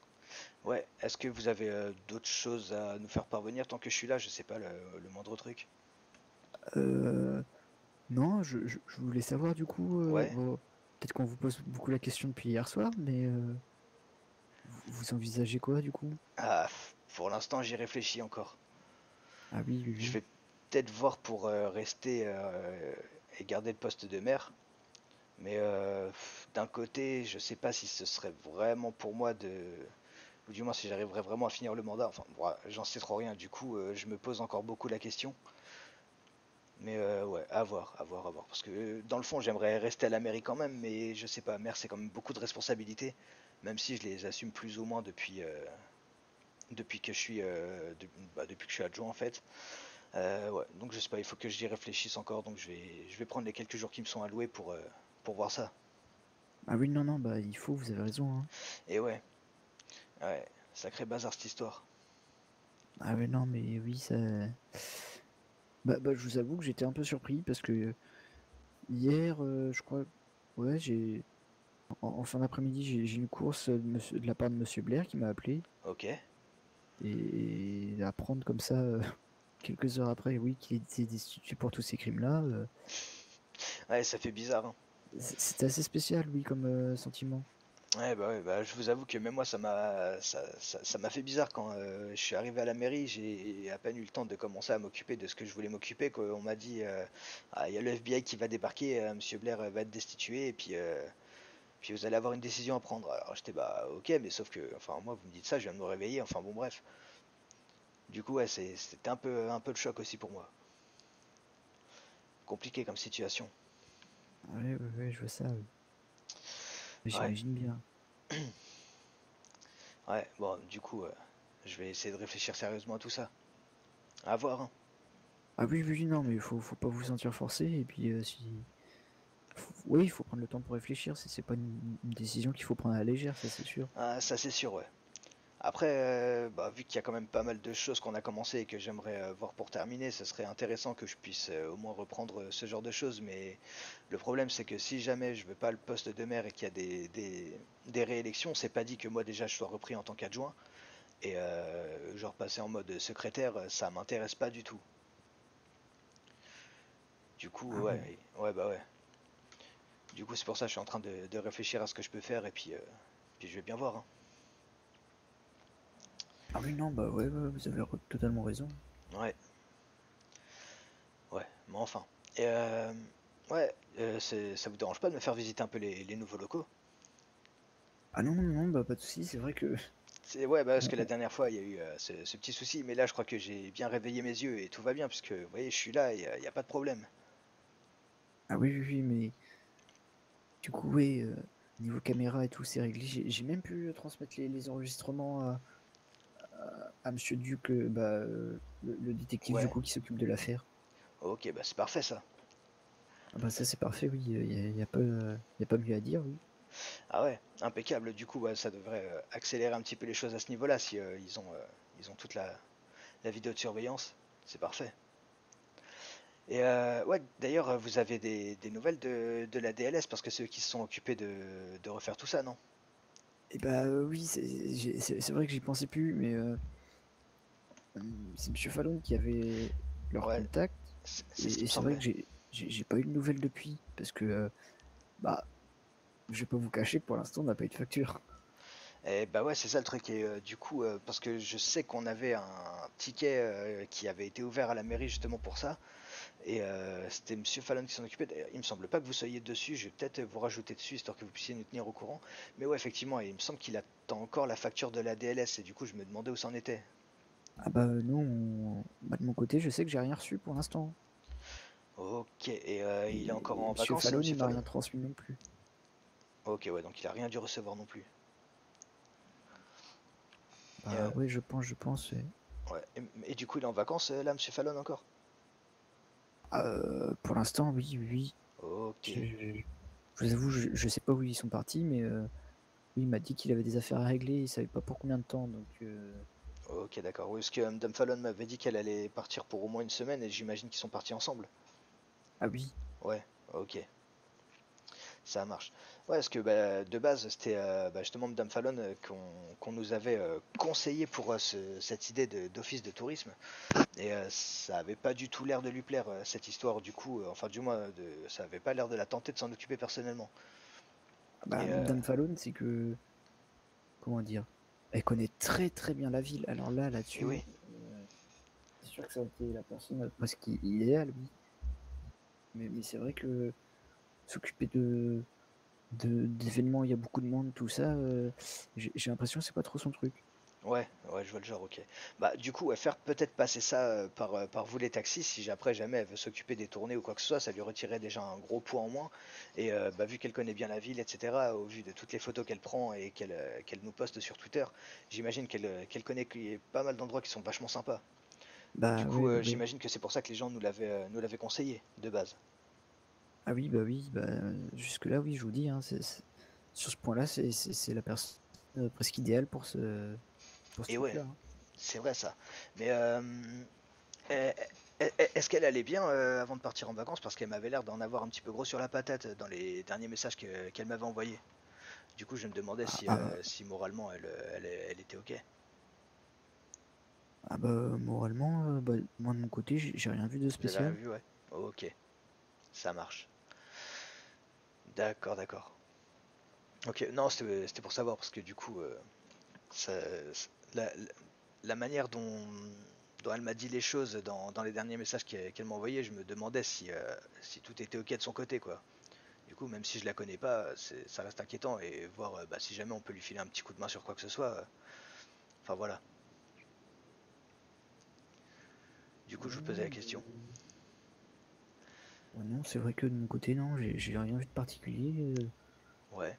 Ouais, est-ce que vous avez d'autres choses à nous faire parvenir tant que je suis là? Je sais pas, le moindre truc. Euh, non, je voulais savoir du coup, Ouais. bon, peut-être qu'on vous pose beaucoup la question depuis hier soir, mais vous envisagez quoi du coup? Ah, pour l'instant, j'y réfléchis encore. Ah oui, oui, Je oui. vais peut-être voir pour rester et garder le poste de maire. Mais d'un côté, je sais pas si ce serait vraiment pour moi ou du moins si j'arriverais vraiment à finir le mandat. Enfin, bon, j'en sais trop rien. Du coup, je me pose encore beaucoup la question. Mais ouais, à voir, à voir, à voir. Parce que dans le fond, j'aimerais rester à la mairie quand même, mais je sais pas, maire, c'est quand même beaucoup de responsabilités, même si je les assume plus ou moins depuis que je suis, depuis que je suis adjoint en fait. Ouais, donc je sais pas, il faut que j'y réfléchisse encore, donc je vais prendre les quelques jours qui me sont alloués pour voir ça. Ah oui, non, non, bah il faut, vous avez raison, hein. Et ouais, ouais, sacré bazar cette histoire. Ah oui, non, mais oui, ça. Bah, je vous avoue que j'étais un peu surpris parce que hier, je crois, ouais, en fin d'après-midi, j'ai une course de la part de Monsieur Blair qui m'a appelé Ok. et apprendre comme ça, quelques heures après, oui, qu'il était destitué pour tous ces crimes-là, Ouais, ça fait bizarre, hein. c'était assez spécial, oui, comme sentiment. Ouais, bah, je vous avoue que même moi, ça m'a fait bizarre quand je suis arrivé à la mairie. J'ai à peine eu le temps de commencer à m'occuper de ce que je voulais m'occuper. On m'a dit, ah, il y a le FBI qui va débarquer, Monsieur Blair va être destitué, et puis vous allez avoir une décision à prendre. Alors j'étais bah ok, mais sauf que, enfin moi, vous me dites ça, je viens de me réveiller. Enfin bon, bref. Du coup, ouais, c'était un peu le choc aussi pour moi. Compliqué comme situation. Ouais, je vois ça, oui. Ouais, J'imagine bien. ouais. Bon, du coup, je vais essayer de réfléchir sérieusement à tout ça. À voir, hein. Ah oui, non, mais faut pas vous sentir forcé et puis si. Oui, il faut prendre le temps pour réfléchir, c'est pas une décision qu'il faut prendre à la légère, ça c'est sûr. Ah, ça c'est sûr, ouais. Après, bah, vu qu'il y a quand même pas mal de choses qu'on a commencé et que j'aimerais voir pour terminer, ce serait intéressant que je puisse au moins reprendre ce genre de choses. Mais le problème, c'est que si jamais je veux pas le poste de maire et qu'il y a des réélections, c'est pas dit que moi déjà je sois repris en tant qu'adjoint. Et genre passer en mode secrétaire, ça m'intéresse pas du tout. Du coup, Ah oui. ouais, ouais, bah ouais. Du coup, c'est pour ça que je suis en train de réfléchir à ce que je peux faire et puis je vais bien voir, hein. Ah oui, non, bah ouais, vous avez totalement raison. Ouais, ouais, mais enfin. Et ouais, ça vous dérange pas de me faire visiter un peu les nouveaux locaux? Ah non, bah pas de souci, c'est vrai que. Ouais, bah, parce on- que la on- dernière fois, il y a eu ce petit souci, mais là, je crois que j'ai bien réveillé mes yeux et tout va bien, puisque, vous voyez, je suis là, il y a pas de problème. Ah oui, mais du coup, oui. Niveau caméra et tout, c'est réglé. J'ai même pu transmettre les enregistrements à Monsieur Duke, le détective du Ouais, coup qui s'occupe de l'affaire. ok, bah c'est parfait ça. Ah bah ça c'est parfait, oui, y a pas mieux à dire, oui. Ah ouais, impeccable. Du coup, ouais, ça devrait accélérer un petit peu les choses à ce niveau-là si ils ont toute la vidéo de surveillance. C'est parfait. Et ouais, d'ailleurs, vous avez des nouvelles de la DLS parce que c'est eux qui se sont occupés de refaire tout ça, non? Et bah oui, c'est vrai que j'y pensais plus, mais c'est Monsieur Fallon qui avait leur Ouais, contact, c'est ce qui et me c'est vrai que semblait. j'ai pas eu de nouvelles depuis, parce que bah je vais pas vous cacher que pour l'instant on n'a pas eu de facture. Et bah ouais, c'est ça le truc. Et du coup, parce que je sais qu'on avait un ticket qui avait été ouvert à la mairie justement pour ça. Et c'était Monsieur Fallon qui s'en occupait. D'ailleurs, il me semble pas que vous soyez dessus. Je vais peut-être vous rajouter dessus histoire que vous puissiez nous tenir au courant. Mais ouais, effectivement, il me semble qu'il attend encore la facture de la DLS. Et du coup, je me demandais où c'en était. Ah bah non, bah, de mon côté, je sais que j'ai rien reçu pour l'instant. Ok. Et il est encore Et en Monsieur vacances, Fallon, Monsieur il m'a Fallon? rien transmis non plus. Ok, ouais, donc il a rien dû recevoir non plus. Et, Bah ouais, je pense. ouais. Et du coup, il est en vacances là, Monsieur Fallon encore? Pour l'instant, oui, oui, oui. Ok. Je vous avoue, je sais pas où ils sont partis, mais oui, il m'a dit qu'il avait des affaires à régler, il savait pas pour combien de temps, donc Ok, d'accord. Oui, parce que Madame Fallon m'avait dit qu'elle allait partir pour au moins une semaine et j'imagine qu'ils sont partis ensemble. ah oui. Ouais, ok, ça marche. Ouais, parce que bah, de base, c'était bah, justement Madame Fallon qu'on nous avait conseillé pour cette idée d'office de tourisme. Et ça avait pas du tout l'air de lui plaire, cette histoire, du coup, enfin, du moins, ça avait pas l'air de la tenter de s'en occuper personnellement. Bah Et Madame Fallon, c'est que comment dire, elle connaît très très bien la ville. Alors là, et là-dessus, oui, c'est sûr que ça a été la personne presque idéale, oui. Mais c'est vrai que s'occuper d'événements, il y a beaucoup de monde, tout ça, j'ai l'impression que c'est pas trop son truc. ouais, ouais, je vois le genre, ok. Bah, du coup, ouais, faire peut-être passer ça par vous les taxis, si après jamais elle veut s'occuper des tournées ou quoi que ce soit, ça lui retirait déjà un gros poids en moins. Et bah, vu qu'elle connaît bien la ville, etc., au vu de toutes les photos qu'elle prend et qu'elle nous poste sur Twitter, j'imagine qu'elle connaît qu'il y a pas mal d'endroits qui sont vachement sympas. Du Bah coup, ouais, ouais, ouais. j'imagine que c'est pour ça que les gens nous l'avaient conseillé, de base. Ah oui, bah jusque-là, oui, je vous dis, hein, sur ce point-là, c'est la personne presque idéale pour ce Et ouais, truc-là, hein. c'est vrai ça. Mais Eh, est-ce qu'elle allait bien avant de partir en vacances? Parce qu'elle m'avait l'air d'en avoir un petit peu gros sur la patate dans les derniers messages qu'elle m'avait envoyés. Du coup, je me demandais Ah, si moralement elle était ok. bah moralement, bah, moi de mon côté, j'ai rien vu de Vous avez rien spécial. vu, ouais? Ok, ça marche. D'accord, d'accord. Ok, non, c'était pour savoir parce que du coup, ça- la, la manière dont elle m'a dit les choses dans les derniers messages qu'elle m'a envoyés, je me demandais si tout était ok de son côté, quoi. Du coup, même si je la connais pas, ça reste inquiétant et voir bah, si jamais on peut lui filer un petit coup de main sur quoi que ce soit. Enfin voilà. Du coup, je vous posais Ouais, la question. ouais, non, c'est vrai que de mon côté, non, j'ai rien vu de particulier. Ouais,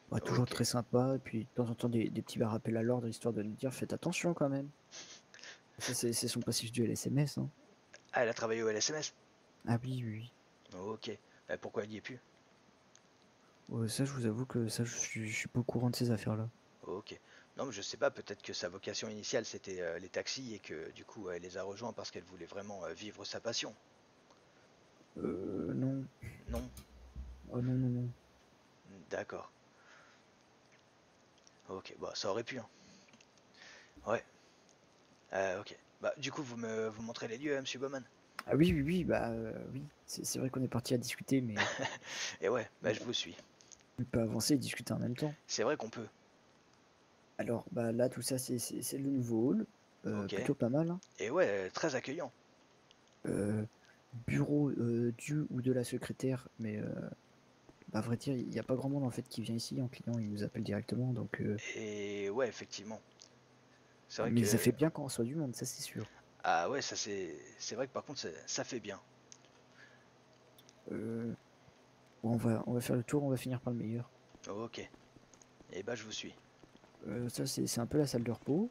Bah, toujours ok. très sympa, et puis de temps en temps des petits rappels à l'ordre, histoire de nous dire faites attention quand même. Ça, c'est son passif du LSMS, hein. Ah, elle a travaillé au LSMS? Ah oui, oui, oui. Ok. Pourquoi elle y est plus? Ouais, ça, je vous avoue que ça, je suis pas au courant de ces affaires-là. Ok. Non, mais je sais pas, peut-être que sa vocation initiale c'était les taxis et que du coup elle les a rejoints parce qu'elle voulait vraiment vivre sa passion. Non. Non? Oh non, non, non. D'accord. Ok, bah ça aurait pu, hein. Ouais. Ok. Bah du coup vous montrez les lieux, Monsieur Bowman? Ah oui, oui, oui, bah oui. C'est vrai qu'on est parti à discuter, mais Et ouais, bah je on vous suis. on peut avancer et discuter en même temps. C'est vrai qu'on peut. Alors, bah là, tout ça, c'est le nouveau hall. Ok. Plutôt pas mal, hein. Et ouais, très accueillant. Euh, Bureau du ou de la secrétaire, mais bah, à vrai dire, il n'y a pas grand monde en fait qui vient ici en client, il nous appelle directement, donc Et ouais, effectivement. C'est vrai mais ça que fait bien quand on reçoit du monde, ça c'est sûr. ah ouais, ça c'est vrai que par contre ça fait bien. Bon, on va faire le tour, on va finir par le meilleur. Ok. Et bah je vous suis. Ça, c'est un peu la salle de repos.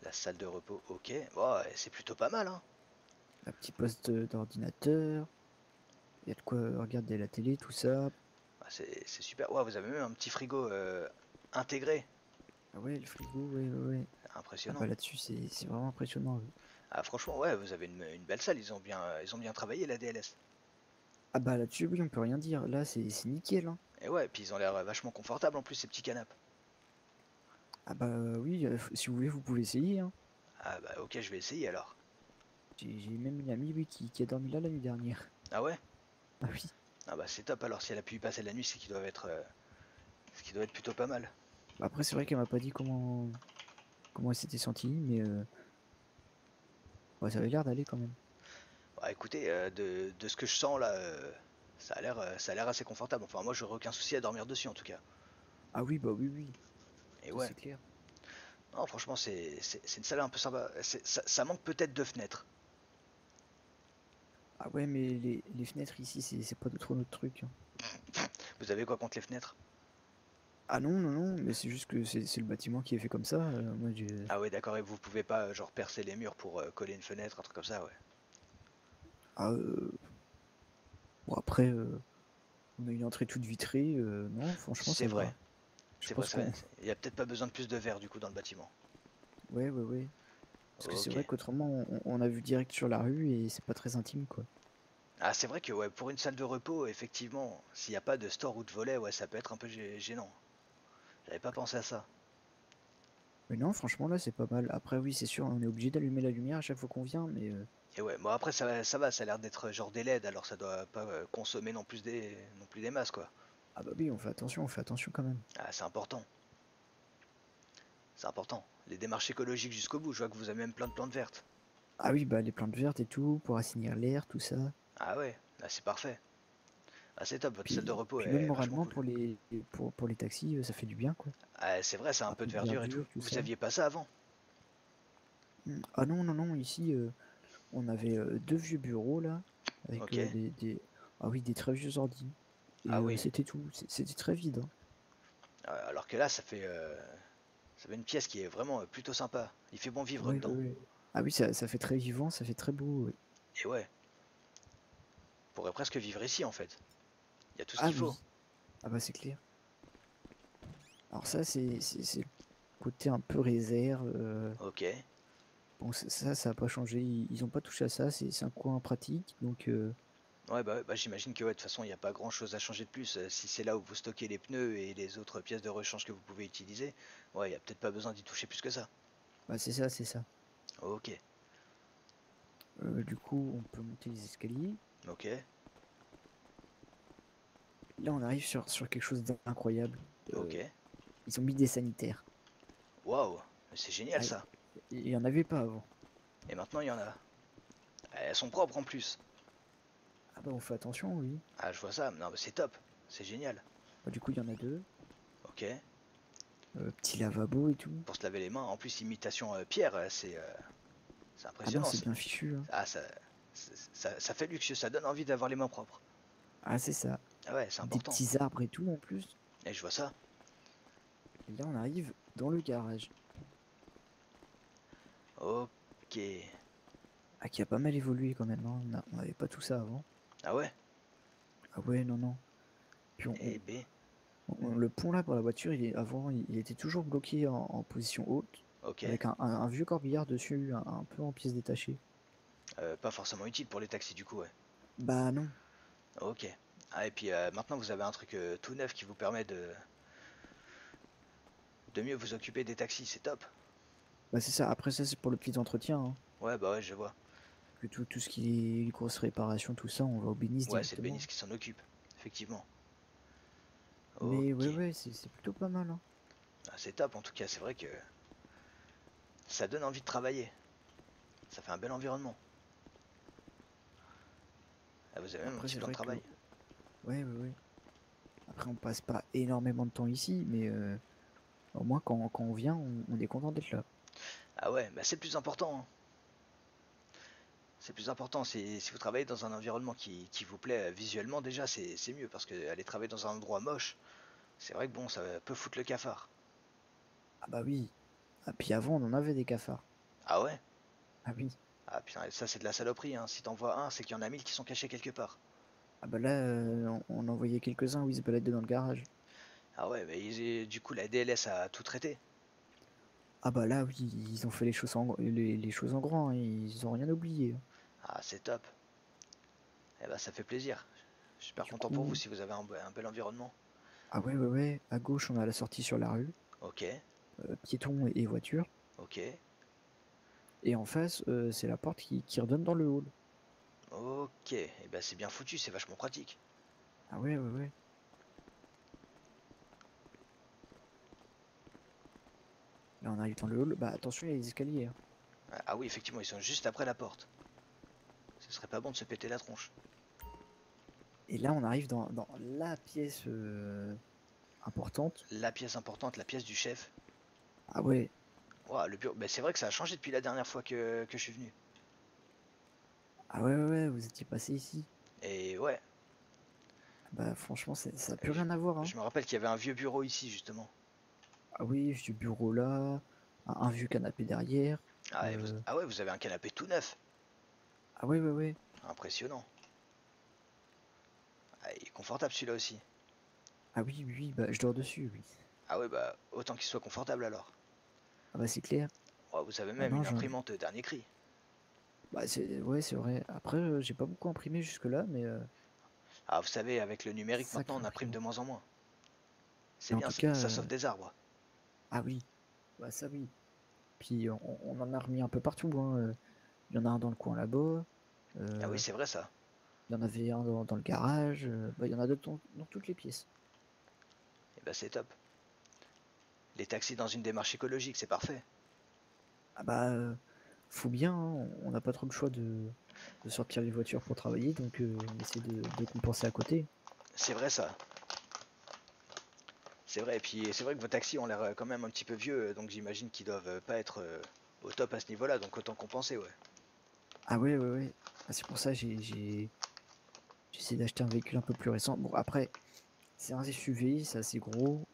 La salle de repos, ok. Bon, ouais, c'est plutôt pas mal, hein. Un petit poste d'ordinateur. Il y a de quoi regarder la télé, tout ça. Ah, c'est super. Ouais, vous avez même un petit frigo intégré. Ah ouais, le frigo, ouais, ouais, ouais. Ah Impressionnant. bah là-dessus, c'est vraiment impressionnant. Oui. Ah, franchement, ouais, vous avez une belle salle. Ils ont bien travaillé la DLS. Ah bah là-dessus, oui, on peut rien dire. Là, c'est nickel, hein. Et ouais, puis ils ont l'air vachement confortables en plus, ces petits canapes. Ah bah oui, si vous voulez, vous pouvez essayer, hein. Ah bah ok, je vais essayer alors. J'ai même une amie, oui, qui a dormi là la nuit dernière. Ah ouais? Ah oui. Ah bah c'est top alors, si elle a pu y passer la nuit, c'est qu'ils doivent être, ce qui doit être plutôt pas mal. Bah après, c'est vrai qu'elle m'a pas dit comment elle s'était sentie, mais ouais, ça avait l'air d'aller quand même. Bah écoutez, de ce que je sens là, ça a l'air assez confortable. Enfin, moi, j'aurais aucun souci à dormir dessus en tout cas. Ah oui, bah oui, oui, Et ça ouais, c'est clair. non, franchement, c'est une salle un peu sympa. Ça manque peut-être de fenêtres. Ah ouais, mais les fenêtres ici, c'est pas trop notre truc, hein. Vous avez quoi contre les fenêtres? Ah non, non, non, mais c'est juste que c'est le bâtiment qui est fait comme ça. Moi, Ah ouais, d'accord, et vous pouvez pas, genre, percer les murs pour coller une fenêtre, un truc comme ça, ouais. ah, bon, après, on a une entrée toute vitrée. Non, franchement, C'est ça vrai, va. Je pense qu'on. il y a peut-être pas besoin de plus de verre du coup dans le bâtiment. Ouais, ouais, ouais. Parce que c'est Ok. vrai qu'autrement, on a vu direct sur la rue et c'est pas très intime, quoi. Ah, c'est vrai que ouais, pour une salle de repos, effectivement, s'il n'y a pas de store ou de volet, ouais, ça peut être un peu gênant. J'avais pas pensé à ça. Mais non, franchement, là, c'est pas mal. Après, oui, c'est sûr, on est obligé d'allumer la lumière à chaque fois qu'on vient, mais Et ouais, bon après ça va, ça a l'air d'être genre des LED, alors ça doit pas consommer non plus des masses quoi. ah bah oui, on fait attention quand même. Ah, c'est important, c'est important. Les démarches écologiques jusqu'au bout, je vois que vous avez même plein de plantes vertes. Ah oui, bah les plantes vertes et tout, pour assainir l'air, tout ça. Ah ouais, ah, c'est parfait. Ah, c'est top, votre salle de repos Puis même est vachement moralement, cool. pour les taxis, ça fait du bien, quoi. Ah, c'est vrai, c'est un Un peu peu de de verdure et tout. verdure, tout Vous ça. aviez pas ça avant? Ah non, non, non, ici, on avait deux vieux bureaux, là, avec Ok. ah oui, des très vieux ordi. Et Ah oui. c'était tout, c'était très vide, hein. Alors que là, ça fait une pièce qui est vraiment plutôt sympa. Il fait bon vivre Ouais, ouais, dedans. ouais. Ah oui, ça fait très vivant, ça fait très beau, ouais. Et ouais, on pourrait presque vivre ici en fait. Il y a tout ce Ah qu'il faut. oui, ah bah c'est clair. Alors ça, c'est le côté un peu réserve. Ok. Bon, ça a pas changé. Ils ont pas touché à ça. C'est un coin pratique. Donc, Ouais, bah, j'imagine que ouais, de toute façon, il n'y a pas grand chose à changer de plus. Si c'est là où vous stockez les pneus et les autres pièces de rechange que vous pouvez utiliser, ouais, il n'y a peut-être pas besoin d'y toucher plus que ça. bah, c'est ça, c'est ça. Ok, Du coup, on peut monter les escaliers. ok, Là, on arrive sur quelque chose d'incroyable. ok. Euh, Ils ont mis des sanitaires. Waouh, mais c'est génial Ah, ça. il y en avait pas avant. Et maintenant, il y en a. Elles sont propres en plus. Ah bah, on fait attention, oui. Ah, je vois ça. Non, mais c'est top. C'est génial. Bah, du coup, il y en a deux. Ok. Petit lavabo et tout. Pour se laver les mains. En plus, imitation pierre, c'est Ah non, impressionnant. c'est bien fichu, hein. Ah, ça fait luxueux. Ça donne envie d'avoir les mains propres. Ah, c'est ça. Ah ouais, c'est Des important. petits arbres et tout en plus. Et je vois ça. Et là, on arrive dans le garage. Ok. Ah, qui a pas mal évolué quand même, hein. On n'avait pas tout ça avant. Ah ouais? Ah ouais, non, non. Puis Eh ben, le pont là pour la voiture, avant, il était toujours bloqué en position haute, ok. avec un vieux corbillard dessus, un peu en pièces détachées. Pas forcément utile pour les taxis du coup, ouais. Bah non. Ok. Ah, et puis maintenant vous avez un truc tout neuf qui vous permet de mieux vous occuper des taxis, c'est top. Bah c'est ça. Après ça, c'est pour le petit entretien, hein. Ouais, bah ouais, je vois. Que tout ce qui est grosses réparations, tout ça, on va au bénis Ouais, c'est le directement. bénis qui s'en occupe, effectivement. Mais Ok. ouais, ouais, c'est plutôt pas mal, hein. Ah, c'est top en tout cas, c'est vrai que ça donne envie de travailler. Ça fait un bel environnement. Ah, vous avez même un Après, petit c'est plan de vrai que, travail. ouais, ouais, ouais. Après, on passe pas énormément de temps ici, mais au moins quand on vient, on est content d'être là. Ah ouais, bah c'est le plus important, hein. C'est le plus important, si vous travaillez dans un environnement qui vous plaît visuellement déjà, c'est mieux parce que aller travailler dans un endroit moche, C'est vrai que bon, ça peut foutre le cafard. Ah bah oui. Ah, puis avant, on en avait des cafards. Ah ouais? Ah oui. Ah putain, ça c'est de la saloperie, hein. Si t'en vois un, c'est qu'il y en a 1000 qui sont cachés quelque part. Ah bah là, on en voyait quelques-uns où ils se baladaient dans le garage. Ah ouais, mais du coup la DLS a tout traité. Ah bah là, oui, ils ont fait les choses en grand, hein, ils ont rien oublié, hein. Ah c'est top. Eh ben ça fait plaisir. Je suis super Du content pour vous coup, si vous avez un bel environnement. ah ouais, ouais, ouais, à gauche, on a la sortie sur la rue, Ok, piétons et voitures. ok, Et en face, c'est la porte qui redonne dans le hall. ok. Eh ben c'est bien foutu, c'est vachement pratique. Ah ouais, ouais, ouais. Là, on arrive dans le hall. Bah attention, il y a les escaliers, hein. Ah oui, effectivement, ils sont juste après la porte. Ce serait pas bon de se péter la tronche. Et là, on arrive dans la pièce importante. La pièce importante, la pièce du chef. Ah ouais, Ouah, le bureau. Ben, c'est vrai que ça a changé depuis la dernière fois que je suis venu. ah ouais, ouais, ouais, vous étiez passé ici. Et ouais, Ah bah franchement, ça n'a plus je, rien à voir, hein. je me rappelle qu'il y avait un vieux bureau ici, justement. Ah oui, ce bureau là, un vieux canapé derrière. Ah, euh, ah ouais, vous avez un canapé tout neuf. Ah ouais, ouais, ouais. Impressionnant. Ah, il est confortable celui-là aussi. Ah oui, oui, oui, bah je dors dessus, oui. Ah ouais, bah autant qu'il soit confortable alors. Ah bah c'est clair. Oh, vous avez Ah même non, une imprimante dernier cri. bah c'est ouais, c'est vrai. Après, j'ai pas beaucoup imprimé jusque-là, mais Ah, vous savez, avec le numérique maintenant, sacré on imprime de imprimante. moins en moins. C'est Mais en bien, tout cas, ça sauve des arbres. ah oui, bah ça oui. Puis on en a remis un peu partout, hein. Il y en a un dans le coin là-bas. Ah oui, euh, c'est vrai ça. il y en avait un dans le garage. Bah, il y en a d'autres dans toutes les pièces. Et bah c'est top. Les taxis dans une démarche écologique, c'est parfait. Ah bah, faut bien, hein. On n'a pas trop le choix de sortir les voitures pour travailler, donc on essaie de compenser à côté. C'est vrai ça. C'est vrai, et puis c'est vrai que vos taxis ont l'air quand même un petit peu vieux, donc j'imagine qu'ils doivent pas être au top à ce niveau-là, donc autant compenser, ouais. Ah ouais, ouais, ouais. Ah, c'est pour ça j'ai essayé d'acheter un véhicule un peu plus récent. Bon, après, c'est un SUV, c'est assez gros.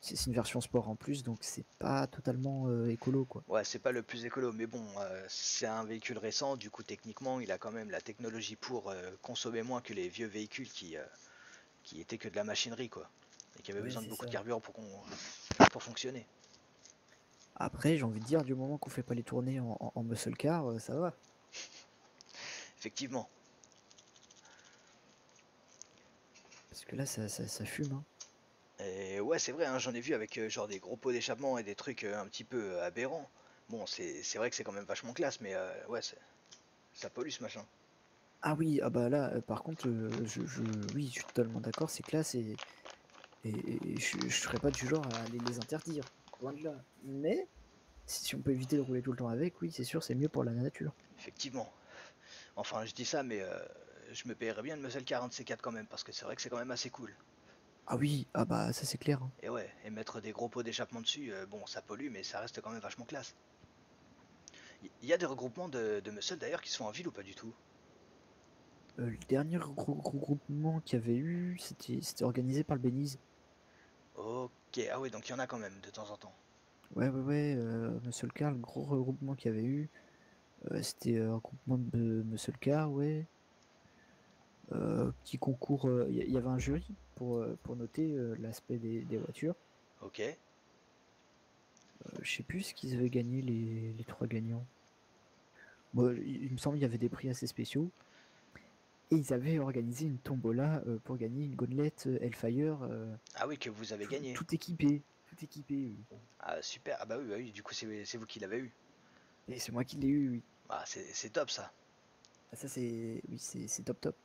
C'est une version sport en plus, donc c'est pas totalement écolo, quoi. Ouais, c'est pas le plus écolo, mais bon, c'est un véhicule récent, du coup techniquement, il a quand même la technologie pour consommer moins que les vieux véhicules qui étaient que de la machinerie, quoi. Et qui avaient Ouais, besoin de c'est beaucoup de ça. carburant pour fonctionner. Après, j'ai envie de dire, du moment qu'on fait pas les tournées en muscle car, ça va. Effectivement. Parce que là, ça fume, hein. Et ouais, c'est vrai, hein, j'en ai vu avec genre des gros pots d'échappement et des trucs un petit peu aberrants. Bon, c'est vrai que c'est quand même vachement classe, mais ouais, ça pollue ce machin. Ah oui, ah bah là, par contre, oui, je suis totalement d'accord, c'est classe et je serais pas du genre à aller les interdire, loin de là. Mais si on peut éviter de rouler tout le temps avec, oui, c'est sûr, c'est mieux pour la nature. Effectivement. Enfin, je dis ça, mais je me payerais bien une Muscle 40 C4 quand même, parce que c'est vrai que c'est quand même assez cool. Ah oui, ah bah ça c'est clair, hein. Et ouais, et mettre des gros pots d'échappement dessus, bon, ça pollue, mais ça reste quand même vachement classe. Il y a des regroupements de muscle d'ailleurs qui se font en ville ou pas du tout? Le dernier gros regroupement qu'il y avait eu, c'était organisé par le Belize. Ok, ah ouais, donc il y en a quand même de temps en temps. Ouais, ouais, ouais, Muscle Car, le gros regroupement qu'il y avait eu, c'était un regroupement de Muscle Car, ouais. Petit concours, il y avait un jury pour noter l'aspect des voitures. Ok, Je sais plus ce qu'ils avaient gagné les trois gagnants. Bon, il me semble qu'il y avait des prix assez spéciaux. Et ils avaient organisé une tombola pour gagner une goélette Hellfire, ah oui, que vous avez gagné. tout équipé. Tout équipé, oui. Ah super, ah bah oui, du coup c'est vous qui l'avez eu. Et c'est moi qui l'ai eu, oui. Ah, c'est top ça. Ah, ça, c'est oui, c'est top top.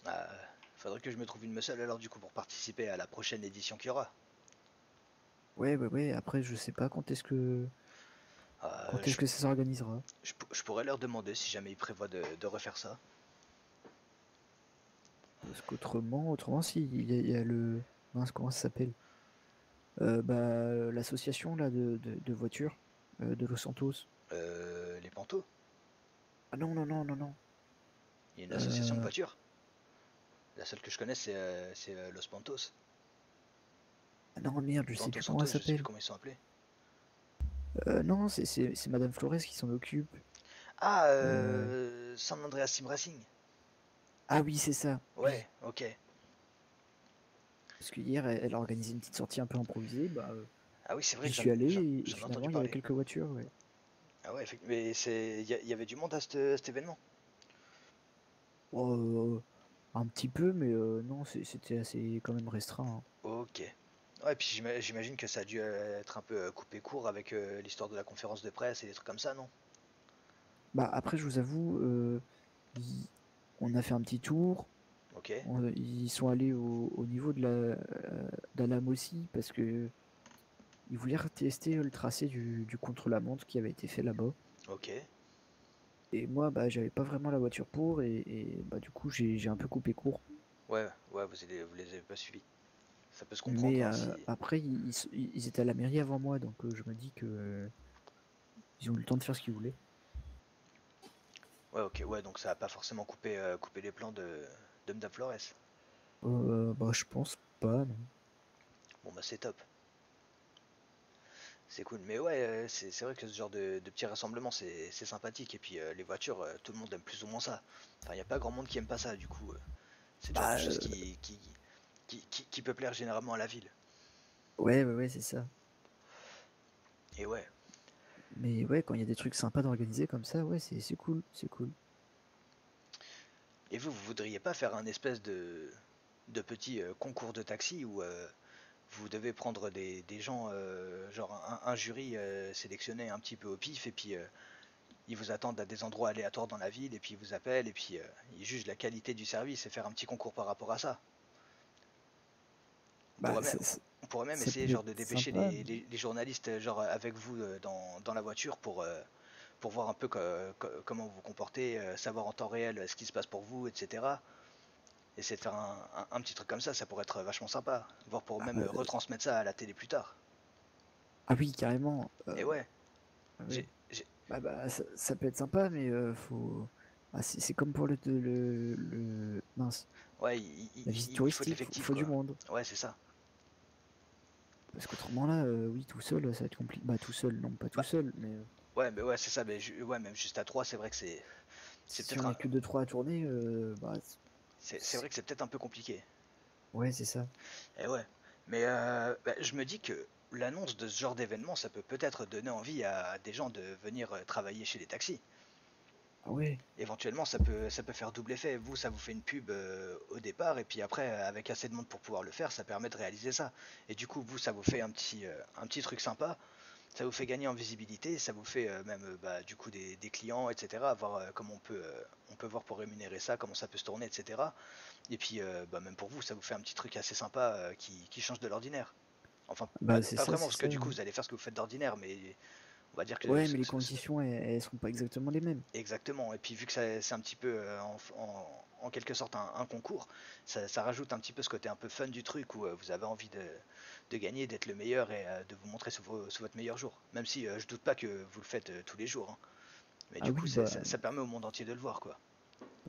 Ah, faudrait que je me trouve une muscle alors du coup pour participer à la prochaine édition qu'il y aura. Ouais, ouais, ouais. Après, je sais pas Euh, quand est-ce je, que ça s'organisera. je pourrais leur demander si jamais ils prévoient de refaire ça. Parce autrement, si, il y a le. Mince, comment ça s'appelle? Bah, l'association là de voitures de Los Santos. Les Pantos, Ah non, non, non, non, non. il y a une association de Euh, voitures. La seule que je connais c'est Los Pantos. Ah non, merde, je sais Toronto plus comment elle Santos, je sais plus s'appelle. comment ils sont appelés. Non, c'est Madame Flores qui s'en occupe. Ah, Euh, San Andreas Sim Racing. Ah oui, c'est ça, oui. Ouais, ok. Parce que hier, elle a organisé une petite sortie un peu improvisée. Bah, Ah oui, c'est vrai j'y que suis allé et j'en ai entendu finalement, il y avait parler. quelques voitures, ouais. Ah ouais, mais il y avait du monde à cet événement. Oh, un petit peu, mais non, c'était assez quand même restreint, hein. Ok. Ouais, puis j'imagine que ça a dû être un peu coupé court avec l'histoire de la conférence de presse et des trucs comme ça, non? Bah, après, je vous avoue, ils- on a fait un petit tour. Ok, Ils sont allés au niveau d'Alam aussi parce que ils voulaient retester le tracé du contre-la-montre qui avait été fait là-bas. ok. Et moi, bah, j'avais pas vraiment la voiture pour bah, du coup, j'ai un peu coupé court. Ouais, ouais, vous les avez pas suivis. Ça peut se comprendre, Mais hein, si... après, ils étaient à la mairie avant moi, donc je me dis que ils ont eu le temps de faire ce qu'ils voulaient. Ouais, ok, ouais, donc ça a pas forcément coupé les plans de Mda Flores. Bah, je pense pas, non. Bon, bah c'est top. C'est cool. Mais ouais, c'est vrai que ce genre de petits rassemblements, c'est sympathique. Et puis les voitures, tout le monde aime plus ou moins ça. Enfin, il n'y a pas grand monde qui aime pas ça, du coup. C'est le genre de Bah, choses qui peut plaire généralement à la ville. ouais, c'est ça. Et ouais. Mais ouais, quand il y a des trucs sympas d'organiser comme ça, ouais, c'est cool, c'est cool. Et vous voudriez pas faire un espèce de petit concours de taxi où vous devez prendre des gens, genre un jury sélectionné un petit peu au pif, et puis ils vous attendent à des endroits aléatoires dans la ville, et puis ils vous appellent, et puis ils jugent la qualité du service et faire un petit concours par rapport à ça. On Bah, pourrait même, on pourrait même ça essayer peut genre être de dépêcher sympa. les journalistes genre avec vous dans la voiture pour voir un peu comment vous vous comportez, savoir en temps réel ce qui se passe pour vous, etc. Essayer de faire un petit truc comme ça pourrait être vachement sympa. Voire pour Ah, même retransmettre ça à la télé plus tard. ah oui, carrément. Et ouais, Ah ouais. j'ai... Ça peut être sympa, mais faut. Ah, c'est comme pour mince, Ouais, la visite il faut de touristique, l'effectif faut du quoi. monde. Ouais, c'est ça. Parce qu'autrement là, oui, tout seul, ça va être compliqué. Bah, tout seul, non, pas tout Bah, seul, mais ouais, mais ouais, c'est ça. Mais ouais, même juste à 3 c'est vrai que c'est si peut-être on est que deux trois à tourner, bah, c'est vrai que c'est peut-être un peu compliqué. ouais, c'est ça. Et ouais. Mais je me dis que l'annonce de ce genre d'événement, ça peut peut-être donner envie à des gens de venir travailler chez les taxis. Ah ouais, Éventuellement, ça peut faire double effet. Vous, ça vous fait une pub au départ, et puis après, avec assez de monde pour pouvoir le faire, ça permet de réaliser ça. Et du coup, vous, ça vous fait un petit truc sympa. Ça vous fait gagner en visibilité, ça vous fait même bah, du coup des clients, etc. Voir comment on peut voir pour rémunérer ça, comment ça peut se tourner, etc. Et puis bah, même pour vous, ça vous fait un petit truc assez sympa qui change de l'ordinaire. Enfin, bah c'est pas ça, vraiment, c'est parce que ça, du coup, ouais. vous allez faire ce que vous faites d'ordinaire, mais on va dire que Ouais, mais les conditions, elles seront pas exactement les mêmes. exactement. Et puis vu que c'est un petit peu en quelque sorte un concours, ça rajoute un petit peu ce côté un peu fun du truc où vous avez envie de gagner, d'être le meilleur et de vous montrer sous votre meilleur jour. Même si je doute pas que vous le faites tous les jours, hein. Mais Ah du coup, oui, bah, ça permet au monde entier de le voir, quoi.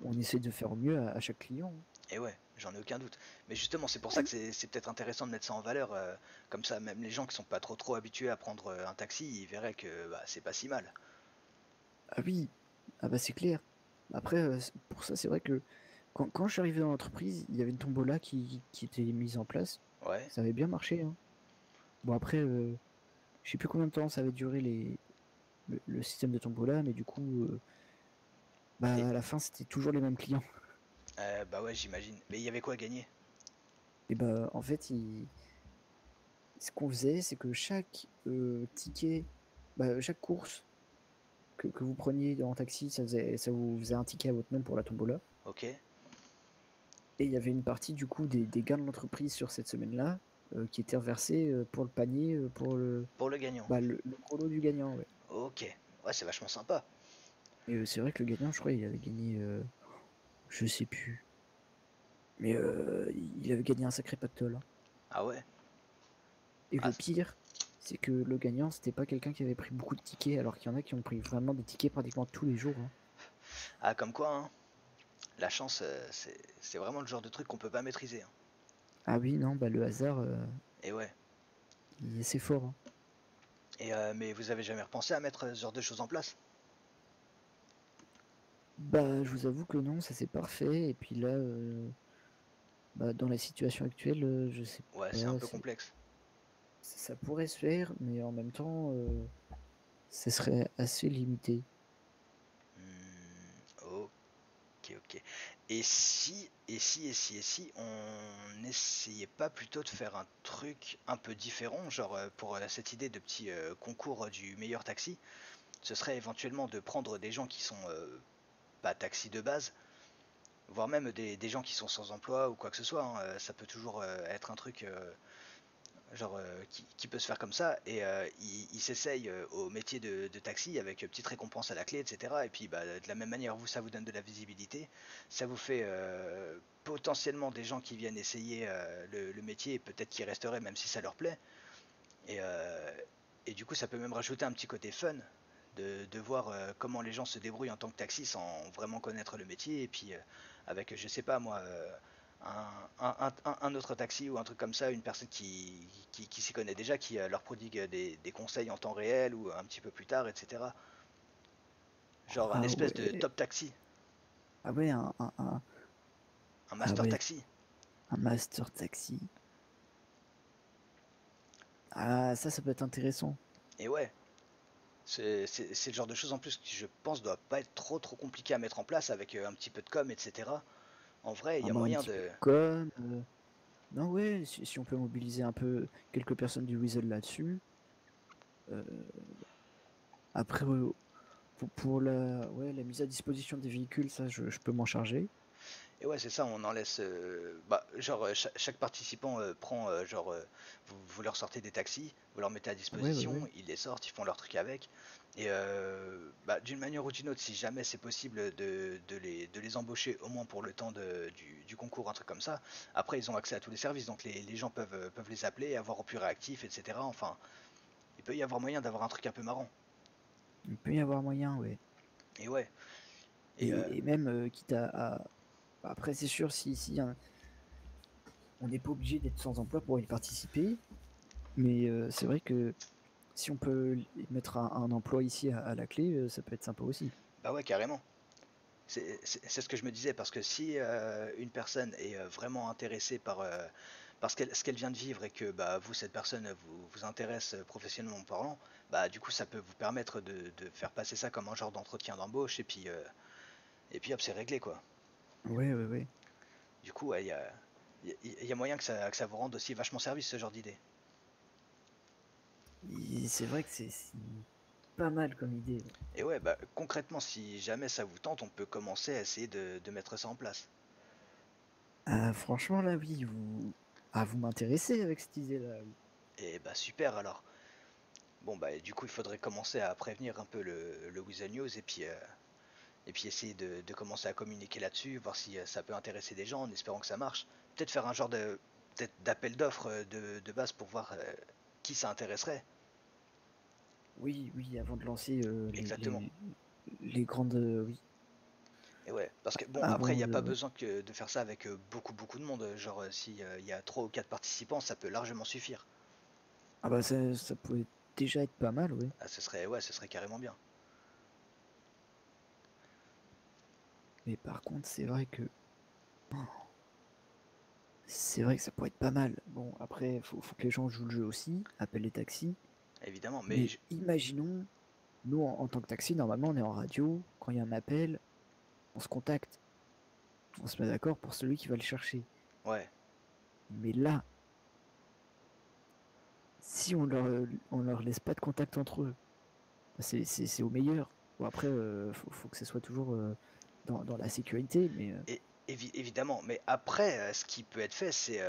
on essaie de faire au mieux à chaque client, hein. Et ouais, j'en ai aucun doute. Mais justement, c'est pour ça que c'est peut-être intéressant de mettre ça en valeur. Comme ça, même les gens qui sont pas trop habitués à prendre un taxi, ils verraient que bah, c'est pas si mal. Ah oui, ah bah c'est clair. Après, pour ça, c'est vrai que quand je suis arrivé dans l'entreprise, il y avait une tombola qui était mise en place. Ouais. Ça avait bien marché, hein. Bon, après, je sais plus combien de temps ça avait duré le système de tombola, mais du coup, Et bah, à la fin, c'était toujours les mêmes clients. bah ouais, j'imagine. Mais il y avait quoi à gagner? Et bah, en fait, ce qu'on faisait, c'est que chaque ticket, bah, chaque course que vous preniez en taxi, ça vous faisait un ticket à votre nom pour la tombola. Ok. Et il y avait une partie du coup des gains de l'entreprise sur cette semaine-là qui était reversée pour le panier, pour Pour le gagnant. le gros lot du gagnant. Ouais. Ok. Ouais, c'est vachement sympa. Et c'est vrai que le gagnant, je crois, il avait gagné, je sais plus, mais il avait gagné un sacré pactole, hein. Ah ouais? Et Ah, le pire, c'est que le gagnant, c'était pas quelqu'un qui avait pris beaucoup de tickets, alors qu'il y en a qui ont pris vraiment des tickets pratiquement tous les jours, hein. comme quoi, hein. La chance, c'est vraiment le genre de truc qu'on peut pas maîtriser, hein. Ah oui, non, bah le hasard, Et ouais. il est assez fort, hein. Mais vous avez jamais repensé à mettre ce genre de choses en place? Bah, je vous avoue que non, ça c'est parfait. Et puis là, bah, dans la situation actuelle, je sais Ouais, c'est un pas, peu complexe. ça pourrait se faire, mais en même temps, ça serait assez limité. Ok, ok. Et si on n'essayait pas plutôt de faire un truc un peu différent, genre pour cette idée de petit concours du meilleur taxi, ce serait éventuellement de prendre des gens qui sont pas taxis de base, voire même des gens qui sont sans emploi ou quoi que ce soit, hein, ça peut toujours être un truc genre qui peut se faire comme ça, et il s'essaye au métier de taxi avec petite récompense à la clé, etc. Et puis bah, de la même manière, vous, ça vous donne de la visibilité, ça vous fait potentiellement des gens qui viennent essayer le métier, et peut-être qui resteraient même si ça leur plaît. Et, euh, et du coup, ça peut même rajouter un petit côté fun de voir comment les gens se débrouillent en tant que taxi sans vraiment connaître le métier. Et puis, avec, je sais pas moi, un autre taxi ou un truc comme ça, une personne qui s'y connaît déjà, qui leur prodigue des conseils en temps réel ou un petit peu plus tard, etc. Genre un Ah espèce de ouais, top taxi, ah ouais, un ah master ouais, taxi. un master taxi. Ah, ça peut être intéressant. Et ouais, c'est le genre de choses en plus qui, je pense, doit pas être trop compliqué à mettre en place avec un petit peu de com, etc. En vrai, il y a Vraiment un moyen petit peu de. de com. Non, ouais, si on peut mobiliser un peu quelques personnes du Weasel là-dessus. euh, Après, pour la, ouais, la mise à disposition des véhicules, ça, je peux m'en charger. Et ouais, c'est ça, on en laisse. Bah, genre, chaque participant prend, genre, vous leur sortez des taxis, vous leur mettez à Ouais, ouais, ouais. disposition, ils les sortent, ils font leur truc avec. Et bah, d'une manière ou d'une autre, si jamais c'est possible de les embaucher, au moins pour le temps du concours, un truc comme ça, après ils ont accès à tous les services, donc les gens peuvent les appeler, avoir au plus réactif, etc. Enfin, il peut y avoir moyen d'avoir un truc un peu marrant. Il peut y avoir moyen, ouais. Et ouais, et Et même, quitte après, c'est sûr, si on n'est pas obligé d'être sans emploi pour y participer, mais c'est vrai que si on peut mettre un emploi ici à la clé, ça peut être sympa aussi. bah ouais, carrément. C'est ce que je me disais, parce que si une personne est vraiment intéressée par ce qu'elle vient de vivre, et que bah, vous, cette personne, vous intéresse professionnellement parlant, bah, du coup, ça peut vous permettre de faire passer ça comme un genre d'entretien d'embauche, et puis hop, c'est réglé, quoi. Ouais, ouais, ouais. Du coup, ouais, il y a moyen que ça vous rende aussi vachement service, ce genre d'idée. C'est vrai que c'est pas mal comme idée, ouais. Et ouais, bah, concrètement, si jamais ça vous tente, on peut commencer à essayer de mettre ça en place. Ah, franchement, là, oui, vous m'intéressez avec cette idée-là, oui. Et bah, super alors. Bon, bah, du coup, il faudrait commencer à prévenir un peu le Weasel News, et puis essayer de commencer à communiquer là-dessus, voir si ça peut intéresser des gens, en espérant que ça marche. Peut-être faire un genre peut-être d'appel d'offres de base pour voir qui ça intéresserait. Oui, oui, avant de lancer Exactement. les grandes, oui, Et ouais, parce que bon, après, il avant n'y a pas de, besoin de faire ça avec beaucoup de monde. Genre, si il y a 3 ou 4 participants, ça peut largement suffire. ah bah ça pourrait déjà être pas mal, ouais. Ah, ce serait carrément bien. Mais par contre, c'est vrai que ça pourrait être pas mal. Bon, après, faut que les gens jouent le jeu aussi, appellent les taxis. Évidemment, mais Mais imaginons, nous, en tant que taxi, normalement, on est en radio. Quand il y a un appel, on se contacte. On se met d'accord pour celui qui va le chercher. ouais. Mais là, si on leur laisse pas de contact entre eux, c'est au meilleur. Bon, après, faut que ce soit toujours dans la sécurité, mais Et, évidemment, mais après, ce qui peut être fait, c'est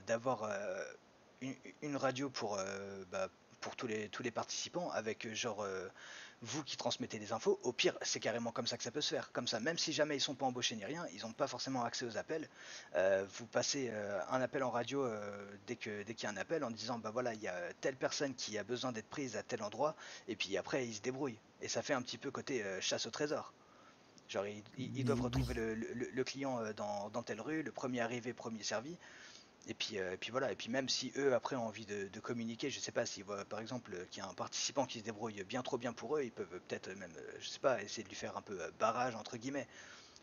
d'avoir une radio pour tous les participants, avec genre vous qui transmettez des infos. Au pire, c'est carrément comme ça que ça peut se faire. Comme ça, même si jamais ils sont pas embauchés ni rien, ils n'ont pas forcément accès aux appels. Vous passez un appel en radio dès qu'il y a un appel, en disant bah voilà, il y a telle personne qui a besoin d'être prise à tel endroit, et puis après ils se débrouillent. Et ça fait un petit peu côté chasse au trésor. Genre, ils doivent mais retrouver oui, le client dans telle rue, le premier arrivé, premier servi. Et puis voilà, et puis même si eux après ont envie de communiquer, je sais pas, s'ils voient par exemple qu'il y a un participant qui se débrouille bien trop bien pour eux, ils peuvent peut-être même, je sais pas, essayer de lui faire un peu barrage entre guillemets.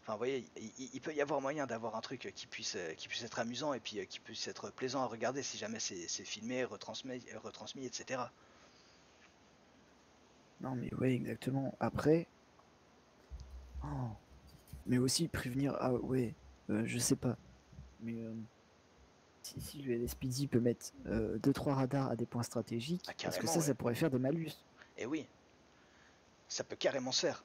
Enfin, vous voyez, il peut y avoir moyen d'avoir un truc qui puisse être amusant et puis qui puisse être plaisant à regarder si jamais c'est filmé, retransmis, etc. Non, mais ouais, exactement. Après, oh, mais aussi prévenir. Ah ouais, je sais pas. Mais si le LSPD peut mettre 2-3 radars à des points Ah, stratégiques, parce que carrément, ouais. ça pourrait faire des malus. Et oui, ça peut carrément se faire.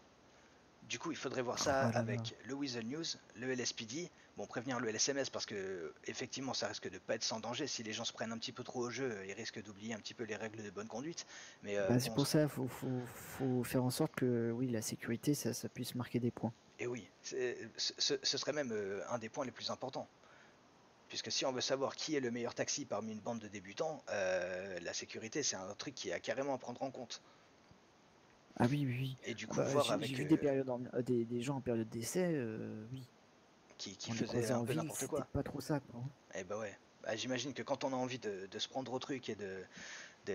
Du coup, il faudrait voir ça Oh là là. avec le Weasel News, le LSPD, bon, prévenir le LSMS parce que effectivement, ça risque de pas être sans danger. Si les gens se prennent un petit peu trop au jeu, ils risquent d'oublier un petit peu les règles de bonne conduite. Mais Bah, c'est bon, pour ça, faut faire en sorte que oui, la sécurité, ça puisse marquer des points. et oui, ce serait même un des points les plus importants. Puisque si on veut savoir qui est le meilleur taxi parmi une bande de débutants, la sécurité, c'est un truc qui a carrément à prendre en compte. Ah oui, oui, oui. Et du Ah coup, bah, voir j'ai avec vu des périodes des gens en période d'essai, oui. qui On les faisait croisait un en peu ville, n'importe c'était quoi. pas trop ça, quoi, hein. Et bah ouais. Bah, j'imagine que quand on a envie de se prendre au truc et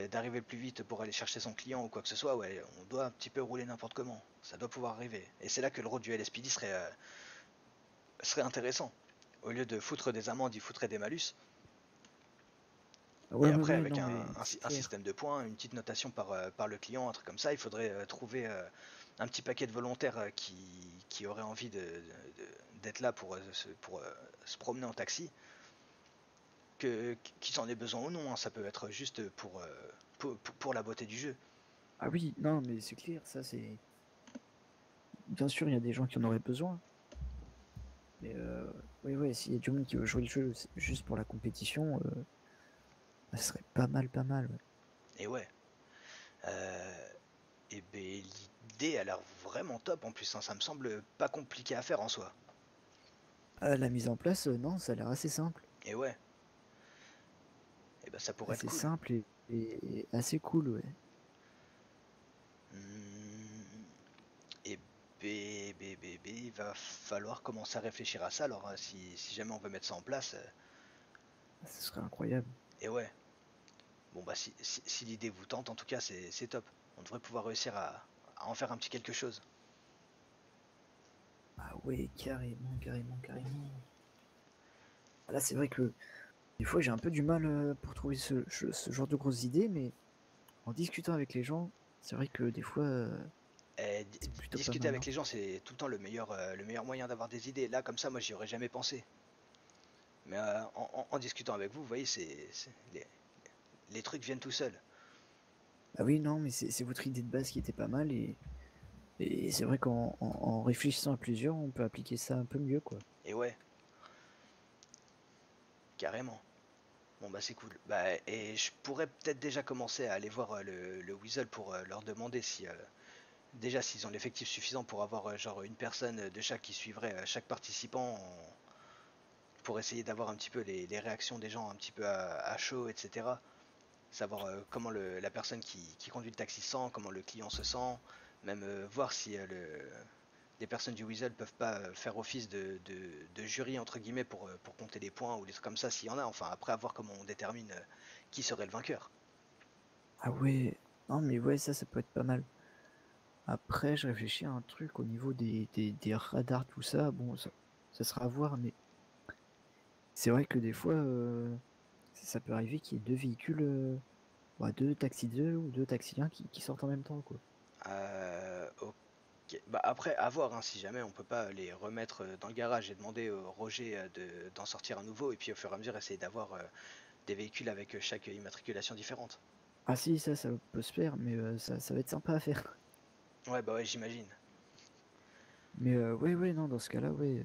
d'arriver le plus vite pour aller chercher son client ou quoi que ce soit, ouais, on doit un petit peu rouler n'importe comment. Ça doit pouvoir arriver. Et c'est là que le rôle du LSPD serait intéressant. Au lieu de foutre des amendes, il foutrait des malus. Ouais, Et ouais, après, ouais, avec non, mais c'est un clair. système de points, une petite notation par le client, un truc comme ça, il faudrait trouver un petit paquet de volontaires qui auraient envie d'être là pour se promener en taxi, qu'ils en aient besoin ou non, hein. Ça peut être juste pour la beauté du jeu. Ah oui, non, mais c'est clair, ça c'est. Bien sûr, il y a des gens qui en auraient besoin, mais oui, ouais, s'il y a du monde qui veut jouer le jeu juste pour la compétition, ça serait pas mal, pas mal, ouais. Et ouais. Et ben l'idée a l'air vraiment top en plus, hein. Ça me semble pas compliqué à faire en soi. La mise en place, non, ça a l'air assez simple. Et ouais, et ben ça pourrait être Assez cool. simple et assez cool, ouais. Hmm, Et il va falloir commencer à réfléchir à ça. Alors, si jamais on veut mettre ça en place, Ah, ce serait incroyable. et ouais, bon bah si l'idée vous tente, en tout cas, c'est top. On devrait pouvoir réussir à en faire un petit quelque chose. Ah ouais, carrément, carrément, carrément. Ah, là, c'est vrai que des fois, j'ai un peu du mal pour trouver ce genre de grosses idées, mais en discutant avec les gens, c'est vrai que des fois, c'est plutôt pas Discuter mal, avec hein. les gens, c'est tout le temps le meilleur moyen d'avoir des idées. Là, comme ça, moi, j'y aurais jamais pensé. Mais en discutant avec vous, vous voyez, les trucs viennent tout seuls. Ah oui, non, mais c'est votre idée de base qui était pas mal, et c'est vrai qu'en réfléchissant à plusieurs, on peut appliquer ça un peu mieux, quoi. Et ouais, carrément. Bon bah c'est cool. Bah et je pourrais peut-être déjà commencer à aller voir le Weasel pour leur demander si déjà s'ils ont l'effectif suffisant pour avoir genre une personne de chaque qui suivrait chaque participant pour essayer d'avoir un petit peu les réactions des gens un petit peu à chaud, etc. Savoir comment la personne qui conduit le taxi sent, comment le client se sent, même voir si les personnes du Weasel peuvent pas faire office de jury entre guillemets pour compter des points ou des trucs comme ça s'il y en a, enfin après à voir comment on détermine qui serait le vainqueur. Ah ouais, non, mais ouais, ça peut être pas mal. Après, je réfléchis à un truc au niveau des radars, tout ça. Bon, ça sera à voir, mais c'est vrai que des fois, ça peut arriver qu'il y ait deux véhicules, bah, deux taxis 2 ou deux taxis 1 qui sortent en même temps, quoi. Ok. Bah après, à voir, hein, si jamais on peut pas les remettre dans le garage et demander au Roger d'en sortir un nouveau, et puis au fur et à mesure essayer d'avoir des véhicules avec chaque immatriculation différente. Ah si, ça peut se faire, mais ça va être sympa à faire. Ouais, bah ouais, j'imagine. Mais ouais, ouais, non, dans ce cas-là, ouais.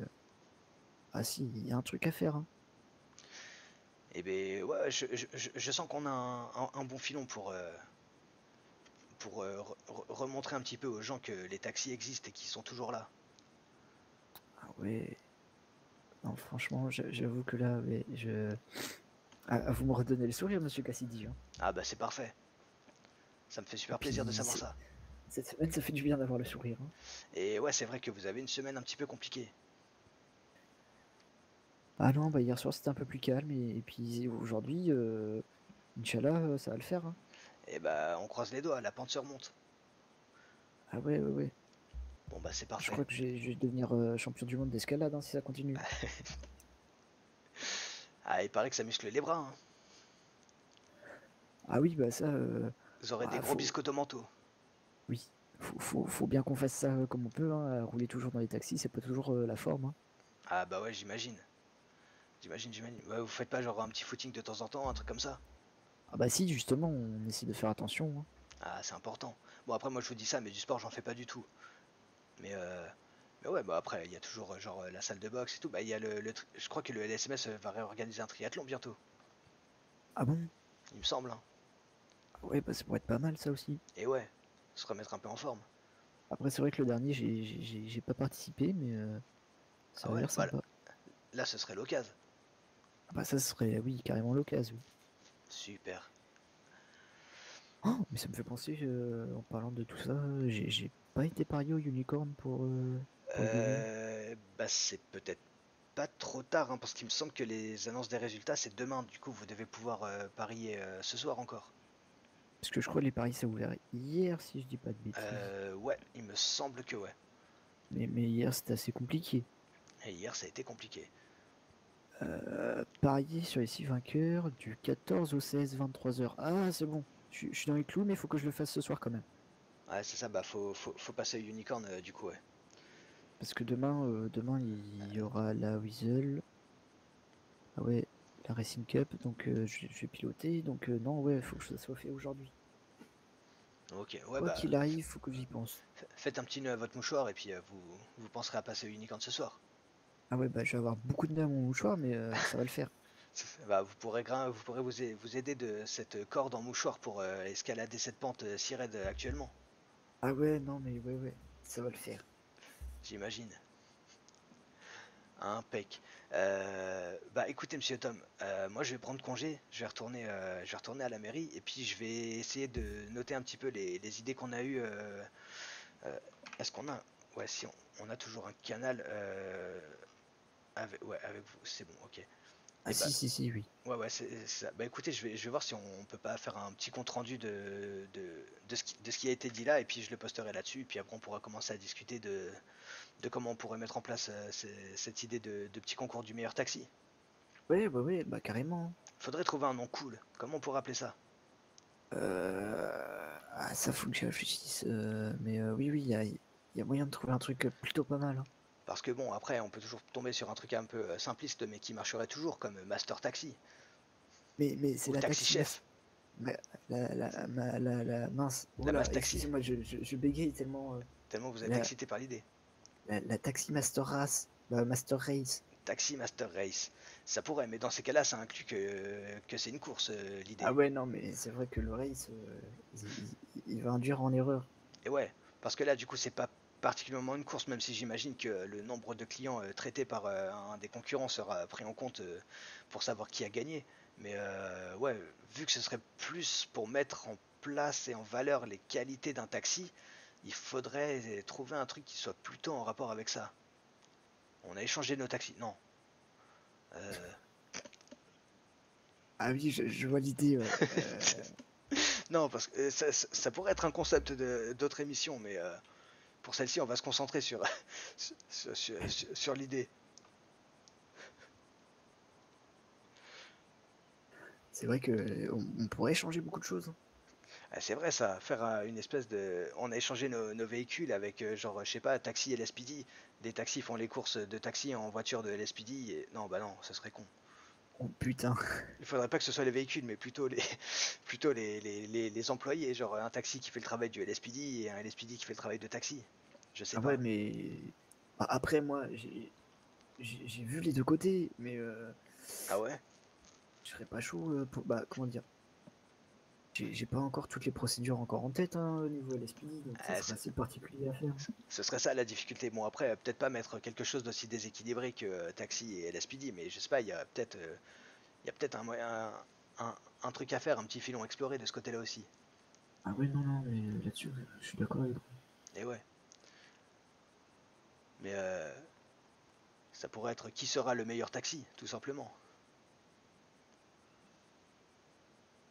Ah si, il y a un truc à faire, hein. Et ben ouais, je sens qu'on a un bon filon pour remontrer un petit peu aux gens que les taxis existent et qu'ils sont toujours là. Ah ouais. Non, franchement, j'avoue que là, ouais, vous me redonnez le sourire, monsieur Cassidy, hein. Ah bah c'est parfait. Ça me fait Et super plaisir de puis, savoir ça. cette semaine, ça fait du bien d'avoir le sourire, hein. Et ouais, c'est vrai que vous avez une semaine un petit peu compliquée. Ah non, bah hier soir c'était un peu plus calme et puis aujourd'hui, Inch'Allah, ça va le faire, hein. Et bah, on croise les doigts, la pente se remonte. Ah ouais, ouais, ouais. Bon, bah, c'est Je parfait. crois que je vais devenir champion du monde d'escalade hein, si ça continue. Ah, il paraît que ça muscle les bras, hein. Ah oui, bah ça, Vous aurez des bah, gros biscottos mentaux. oui, faut bien qu'on fasse ça comme on peut, hein. Rouler toujours dans les taxis, c'est pas toujours la forme, hein. Ah, bah ouais, j'imagine. J'imagine. Ouais, vous faites pas genre un petit footing de temps en temps, un truc comme ça? Ah bah si, justement, on essaie de faire attention, hein. Ah, c'est important. Bon, après, moi, je vous dis ça, mais du sport, j'en fais pas du tout. Mais, euh, mais ouais, bah après, il y a toujours genre la salle de boxe et tout. Bah, il y a je crois que le LSMS va réorganiser un triathlon bientôt. Ah bon? Il me semble, hein. Ah ouais, bah ça pourrait être pas mal ça aussi. Et ouais, se remettre un peu en forme. Après, c'est vrai que le dernier, j'ai pas participé, mais ça Ah a ouais, l'air bah sympa. là, ce serait l'occasion. Ah bah ça serait, oui, carrément l'occasion, oui. Super. Oh, mais ça me fait penser, en parlant de tout ça, j'ai pas été parié au unicorn pour le début. Bah, c'est peut-être pas trop tard, hein, parce qu'il me semble que les annonces des résultats, c'est demain. Du coup, vous devez pouvoir parier ce soir encore. Parce que je crois que les paris ça a ouvert hier, si je dis pas de bêtises. Ouais, il me semble que ouais. Mais hier, c'était assez compliqué. Et hier, ça a été compliqué. Parier sur les 6 vainqueurs du 14 au 16, 23 heures. Ah, c'est bon. Je suis dans les clous, mais il faut que je le fasse ce soir quand même. Ouais, c'est ça, bah faut passer au unicorn du coup, ouais. Parce que demain il y aura la Weasel. Ah ouais, la Racing Cup. Donc je vais piloter. Donc non, ouais, il faut que ça soit fait aujourd'hui. Ok, ouais, Quoi bah qu'il arrive, faut que j'y pense. faites un petit nœud à votre mouchoir et puis vous penserez à passer au unicorn ce soir. Ah ouais, bah je vais avoir beaucoup de nœuds à mon mouchoir, mais ça va le faire. Bah, vous pourrez vous aider de cette corde en mouchoir pour escalader cette pente si raide actuellement, Ah ouais, non, mais ouais, ouais, ça va le faire. j'imagine. Impec. Bah écoutez, monsieur Tom, moi je vais prendre congé, je vais retourner à la mairie et puis je vais essayer de noter un petit peu les idées qu'on a eues. Euh, Est-ce qu'on a. Ouais, si on a toujours un canal ouais, avec vous, c'est bon, ok. Ah Et bah, si, si, si, oui. ouais, ouais, c'est ça. Bah écoutez, je vais voir si on peut pas faire un petit compte rendu de ce qui a été dit là et puis je le posterai là-dessus et puis après on pourra commencer à discuter de comment on pourrait mettre en place cette idée de petit concours du meilleur taxi. Ouais, ouais, ouais, bah carrément. Faudrait trouver un nom cool. Comment on pourrait appeler ça? Ah, ça faut que j'y réfléchisse. Mais oui, oui, il y a moyen de trouver un truc plutôt pas mal, hein. Parce que bon, après, on peut toujours tomber sur un truc un peu simpliste, mais qui marcherait toujours, comme Master Taxi Mais c'est ou la Taxi taxi Chef, mince. Oh la là, Mas Taxi, excusez-moi, je bégaye tellement. tellement vous êtes La, excité par l'idée. la taxi Master Race. Bah, Master Race. Taxi Master Race, ça pourrait, mais dans ces cas-là, ça inclut que c'est une course, Ah l'idée. ouais, non, mais c'est vrai que le race, il va induire en erreur. Et ouais, parce que là, du coup, c'est pas particulièrement une course, même si j'imagine que le nombre de clients traités par un des concurrents sera pris en compte pour savoir qui a gagné. Mais ouais, vu que ce serait plus pour mettre en place et en valeur les qualités d'un taxi, il faudrait trouver un truc qui soit plutôt en rapport avec ça. On a échangé nos taxis. Non. Euh, Ah oui, je vois l'idée, ouais. non, parce que ça pourrait être un concept d'autres émissions, mais pour celle-ci, on va se concentrer sur, sur l'idée. C'est vrai que on pourrait changer beaucoup de choses, hein. Ah, c'est vrai ça, faire une espèce de. On a échangé nos véhicules avec, genre, je sais pas, taxi et l'SPD. Les taxis font les courses de taxi en voiture de l'SPD. Et... Non, bah non, ça serait con. Oh putain. Il faudrait pas que ce soit les véhicules, mais plutôt plutôt les employés. Genre, un taxi qui fait le travail du LSPD et un LSPD qui fait le travail de taxi. Je sais Ah ouais, pas. mais après moi, j'ai vu les deux côtés, mais Ah ouais? je serais pas chaud pour. Bah, comment dire? J'ai pas encore toutes les procédures encore en tête hein, au niveau LSPD, donc ça Ah, serait assez particulier à faire. ce serait ça la difficulté. Bon, après, peut-être pas mettre quelque chose d'aussi déséquilibré que taxi et LSPD, mais je sais pas, il y a peut-être un, un truc à faire, un petit filon exploré de ce côté-là aussi. Ah ouais, non, non, mais là-dessus, je suis d'accord avec vous. Et ouais. Mais Ça pourrait être qui sera le meilleur taxi, tout simplement.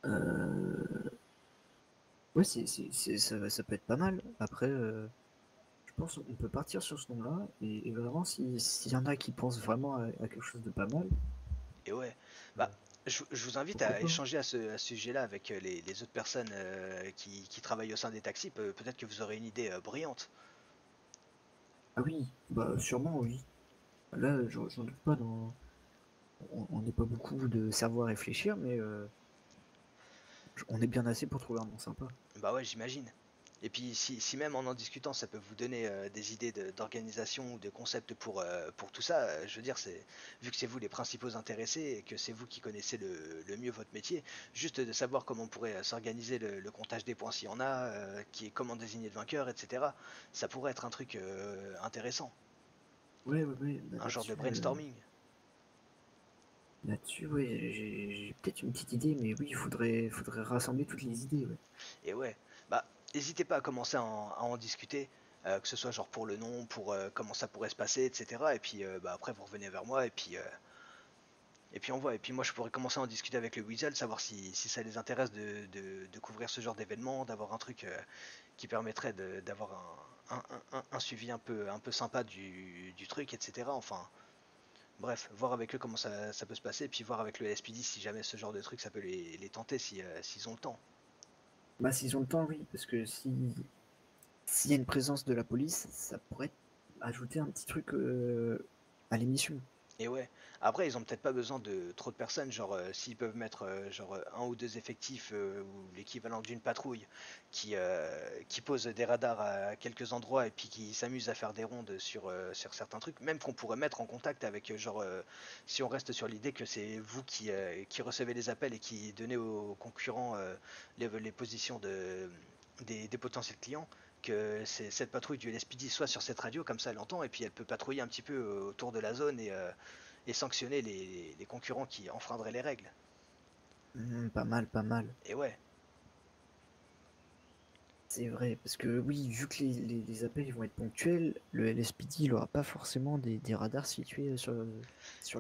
Euh, Ouais, ça peut être pas mal. Après, je pense qu'on peut partir sur ce nom-là. Et vraiment, s'il y en a qui pensent vraiment à quelque chose de pas mal, Et ouais, euh, bah, je vous invite pourquoi à pas, hein. échanger à ce sujet-là avec les autres personnes qui travaillent au sein des taxis. Peut-être que vous aurez une idée brillante. Ah oui, bah sûrement oui. Là, j'en doute pas. On n'est pas beaucoup de cerveau à réfléchir, mais on est bien assez pour trouver un nom sympa. Bah ouais, j'imagine. Et puis si même en discutant, ça peut vous donner des idées d'organisation ou de concepts pour tout ça, je veux dire, vu que c'est vous les principaux intéressés et que c'est vous qui connaissez le mieux votre métier, juste de savoir comment on pourrait s'organiser le comptage des points s'il y en a, comment désigner le vainqueur, etc. Ça pourrait être un truc intéressant, Ouais, ouais, ouais. Bah, un genre de brainstorming. là-dessus, ouais, j'ai peut-être une petite idée, mais oui, faudrait rassembler toutes les idées, ouais. Et ouais, bah, n'hésitez pas à commencer à en discuter, que ce soit genre pour le nom, pour comment ça pourrait se passer, etc. Et puis bah, après, vous revenez vers moi et puis on voit. Et puis moi, je pourrais commencer à en discuter avec le Weasel, savoir si ça les intéresse de couvrir ce genre d'événement, d'avoir un truc qui permettrait d'avoir un suivi un peu sympa du truc, etc. Enfin, bref, voir avec eux comment ça peut se passer, et puis voir avec le LSPD si jamais ce genre de truc ça peut les tenter s'ils ont le temps. Bah, s'ils ont le temps, oui, parce que s'il y a une présence de la police, ça pourrait ajouter un petit truc à l'émission. Et ouais, après ils ont peut-être pas besoin de trop de personnes, genre s'ils peuvent mettre genre un ou deux effectifs ou l'équivalent d'une patrouille qui pose des radars à quelques endroits et puis qui s'amuse à faire des rondes sur certains trucs, même qu'on pourrait mettre en contact avec si on reste sur l'idée que c'est vous qui recevez les appels et qui donnez aux concurrents les positions des potentiels clients, que cette patrouille du LSPD soit sur cette radio, comme ça elle entend, et puis elle peut patrouiller un petit peu autour de la zone et sanctionner les concurrents qui enfreindraient les règles. Pas mal, pas mal. Et ouais, C'est vrai, parce que oui, vu que les appels ils vont être ponctuels, le LSPD il aura pas forcément des radars situés sur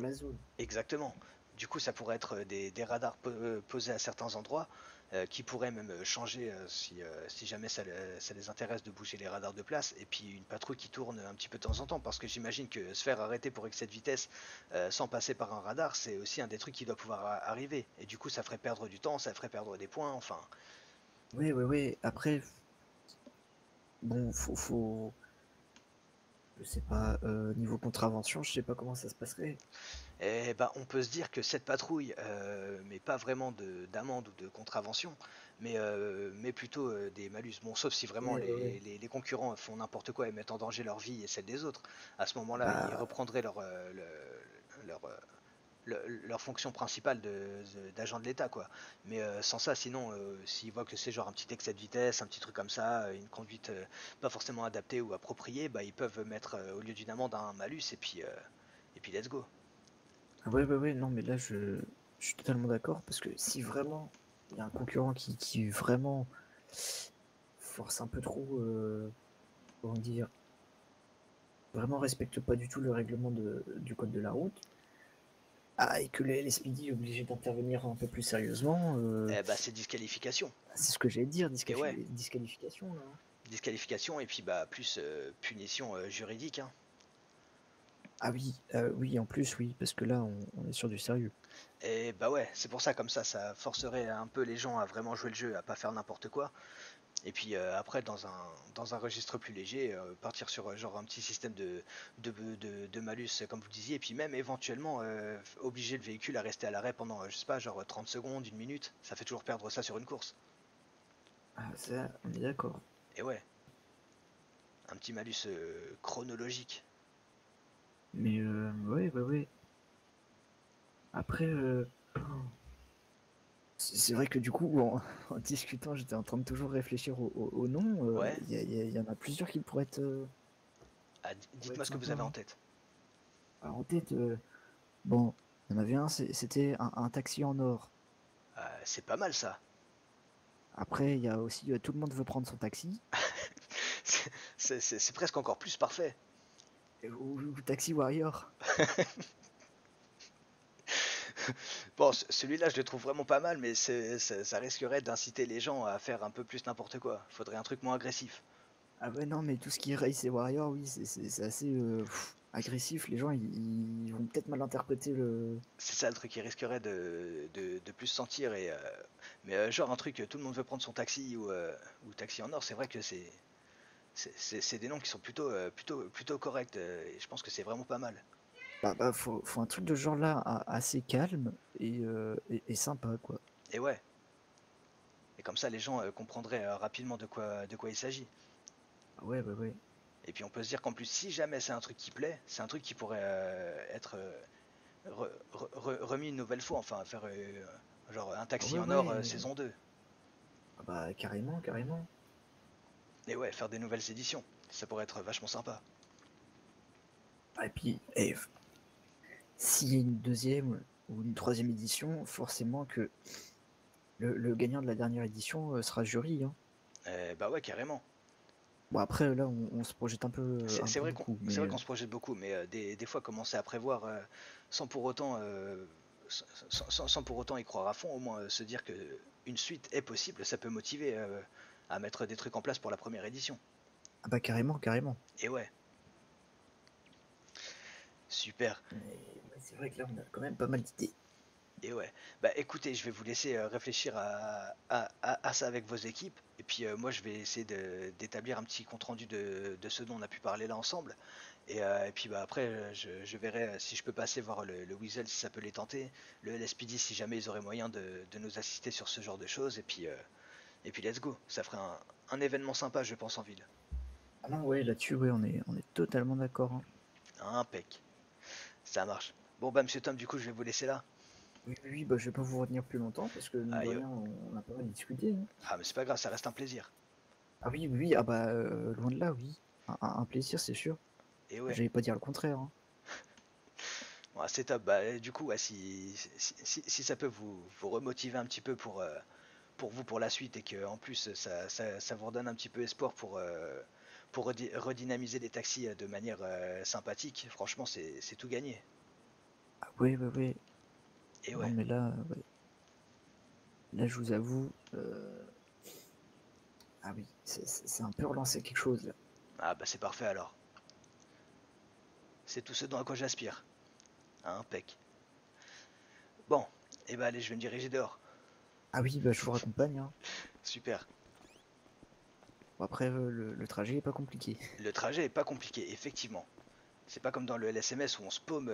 la zone. exactement. Du coup, ça pourrait être des radars posés à certains endroits qui pourraient même changer si jamais ça les intéresse de bouger les radars de place. Et puis une patrouille qui tourne un petit peu de temps en temps, parce que j'imagine que se faire arrêter pour excès de vitesse sans passer par un radar, c'est aussi un des trucs qui doit pouvoir arriver. Et du coup, ça ferait perdre du temps, ça ferait perdre des points. Enfin, Ouais, ouais, ouais. Après, bon, je sais pas, niveau contravention, je sais pas comment ça se passerait. eh ben, on peut se dire que cette patrouille, mais pas vraiment d'amende ou de contravention, mais plutôt des malus. Bon, sauf si vraiment Ouais, ouais, ouais. les concurrents font n'importe quoi et mettent en danger leur vie et celle des autres. À ce moment-là, ils Bah, reprendraient leur, leur fonction principale d'agent de l'État, quoi. Mais sans ça, sinon, s'ils voient que c'est genre un petit excès de vitesse, un petit truc comme ça, une conduite pas forcément adaptée ou appropriée, bah, ils peuvent mettre au lieu d'une amende un malus et puis let's go. ouais, ouais, ouais, non, mais là, je suis totalement d'accord, parce que si vraiment il y a un concurrent qui vraiment force un peu trop, comment dire, vraiment respecte pas du tout le règlement du code de la route, ah, et que le LSPD est obligé d'intervenir un peu plus sérieusement, Eh bah, c'est disqualification. c'est ce que j'allais te dire, Et ouais, disqualification, là, hein. disqualification et puis bah plus punition juridique, hein. Ah oui, oui, en plus, oui, parce que là, on est sur du sérieux. Et bah ouais, c'est pour ça comme ça forcerait un peu les gens à vraiment jouer le jeu, à pas faire n'importe quoi. Et puis après, dans un registre plus léger, partir sur genre un petit système de malus, comme vous disiez, et puis même éventuellement obliger le véhicule à rester à l'arrêt pendant, je sais pas, genre 30 secondes, une minute, ça fait toujours perdre ça sur une course. Ah, ça, on est d'accord. Et ouais, un petit malus chronologique. Mais ouais, ouais, ouais. Après, c'est vrai que du coup, en discutant, j'étais en train de toujours réfléchir au nom. Ouais, Il y en a plusieurs qui ah, pourraient être dites-moi ce que vous sympas, avez en hein. tête. Alors, en tête, bon, il y en avait un, c'était un taxi en or. C'est pas mal ça. Après, il y a aussi tout le monde veut prendre son taxi. C'est presque encore plus parfait. Ou Taxi Warrior. Bon, celui-là, je le trouve vraiment pas mal, mais ça risquerait d'inciter les gens à faire un peu plus n'importe quoi. Faudrait un truc moins agressif. Ah ouais, non, mais tout ce qui est Race et Warrior, oui, c'est assez agressif. Les gens, ils vont peut-être mal interpréter le. C'est ça le truc, il risquerait de plus se sentir. Mais genre un truc, tout le monde veut prendre son taxi ou taxi en or, c'est vrai que c'est des noms qui sont plutôt corrects. Et je pense que c'est vraiment pas mal. Faut un truc de ce genre-là assez calme et sympa, quoi. Et ouais, et comme ça les gens comprendraient rapidement de quoi il s'agit. Ah ouais, ouais, ouais. Et puis on peut se dire qu'en plus, si jamais c'est un truc qui plaît, c'est un truc qui pourrait être remis une nouvelle fois, enfin faire genre un Ah taxi ouais, en or ouais. saison 2. Ah bah, carrément, carrément. Et ouais, faire des nouvelles éditions, ça pourrait être vachement sympa. Ah, et puis, s'il y a une deuxième ou une troisième édition, forcément que le gagnant de la dernière édition sera jury, hein. Bah ouais, carrément. Bon, après, là, on se projette un C'est peu vrai qu'on beaucoup, c'est mais vrai qu'on se projette beaucoup, mais des fois commencer à prévoir sans pour autant sans pour autant y croire à fond, au moins se dire que une suite est possible, ça peut motiver à mettre des trucs en place pour la première édition. ah bah, carrément, carrément. Et ouais, super. Mais ouais, c'est vrai que là, on a quand même pas mal d'idées. Et ouais, bah écoutez, je vais vous laisser réfléchir à ça avec vos équipes, et puis moi je vais essayer d'établir un petit compte rendu de ce dont on a pu parler là ensemble, et puis bah après je verrai si je peux passer voir le Weasel si ça peut les tenter, le LSPD si jamais ils auraient moyen de nous assister sur ce genre de choses, et puis let's go, ça ferait un événement sympa je pense en ville. Ah non, ouais, là-dessus, ouais, on est totalement d'accord, hein. Impec, ça marche. Bon bah monsieur Tom, du coup je vais vous laisser là. Oui, oui, oui, bah, je vais pas vous retenir plus longtemps parce que mine de Aïe, rien, on a pas mal discuté, hein. ah mais c'est pas grave, ça reste un plaisir. Ah oui, oui, oui, ah bah, loin de là, oui. Un plaisir, c'est sûr. Et ouais. J'allais pas dire le contraire, hein. Bon, c'est top. Bah, du coup, ouais, si ça peut vous remotiver un petit peu pour vous pour la suite et que en plus ça vous redonne un petit peu espoir pour redynamiser les taxis de manière sympathique, franchement, c'est tout gagné. Ah ouais, ouais, ouais. Et Non, ouais, mais là, ouais. Là, je vous avoue, ah oui, c'est un peu relancer quelque chose, là. ah bah c'est parfait alors. C'est tout ce dont à quoi j'aspire. Hein, impec. Bon, et bah allez, je vais me diriger dehors. Ah oui, bah, je vous raccompagne, hein. Super. Bon, après, le trajet est pas compliqué. Le trajet est pas compliqué, effectivement. C'est pas comme dans le LSMS où on se paume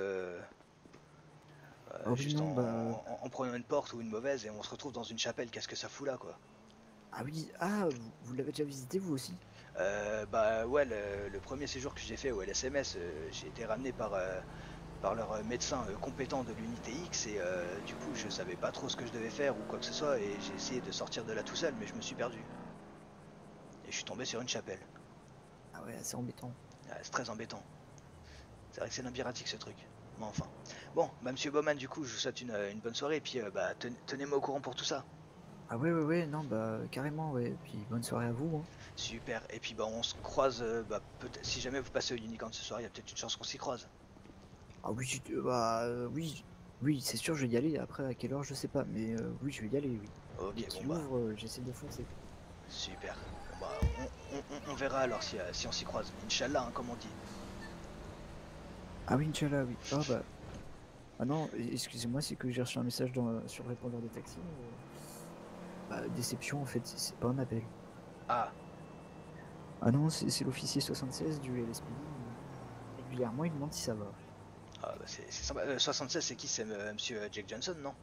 Ah oui, juste non, bah. en prenant une porte ou une mauvaise et on se retrouve dans une chapelle, qu'est-ce que ça fout là quoi. Ah oui, ah, vous l'avez déjà visité, vous aussi? Bah ouais, le premier séjour que j'ai fait au LSMS, j'ai été ramené par leur médecin compétent de l'unité X et du coup je savais pas trop ce que je devais faire ou quoi que ce soit et j'ai essayé de sortir de là tout seul mais je me suis perdu. Et je suis tombé sur une chapelle. Ah ouais, c'est embêtant. Ouais, c'est très embêtant. C'est vrai que c'est labyrinthique ce truc. Mais enfin. Bon, bah monsieur Bowman du coup je vous souhaite une bonne soirée et puis bah tenez-moi au courant pour tout ça. Ah ouais, ouais, ouais, non, bah, carrément, ouais. Puis bonne soirée à vous, hein. Super, et puis bah on se croise, bah peut-être si jamais vous passez au Unicorn ce soir, il y a peut-être une chance qu'on s'y croise. Ah oui, bah, oui, oui, c'est sûr, je vais y aller. Après, à quelle heure, je sais pas, mais oui, je vais y aller, oui. Dès Ok, bon qu'il bah ouvre, j'essaie de foncer. super. Bon bah on verra alors si on s'y croise. Inch'Allah, hein, comme on dit. Ah oui, Inch'Allah, oui. Ah bah, ah non, excusez-moi, c'est que j'ai reçu un message sur le répondeur des taxis. Bah, déception, en fait, c'est pas un appel. Ah, Ah non, c'est l'officier 76 du LSPD. Régulièrement, il demande si ça va. bah, c'est sympa. 76 c'est qui? C'est monsieur Jack Johnson, non?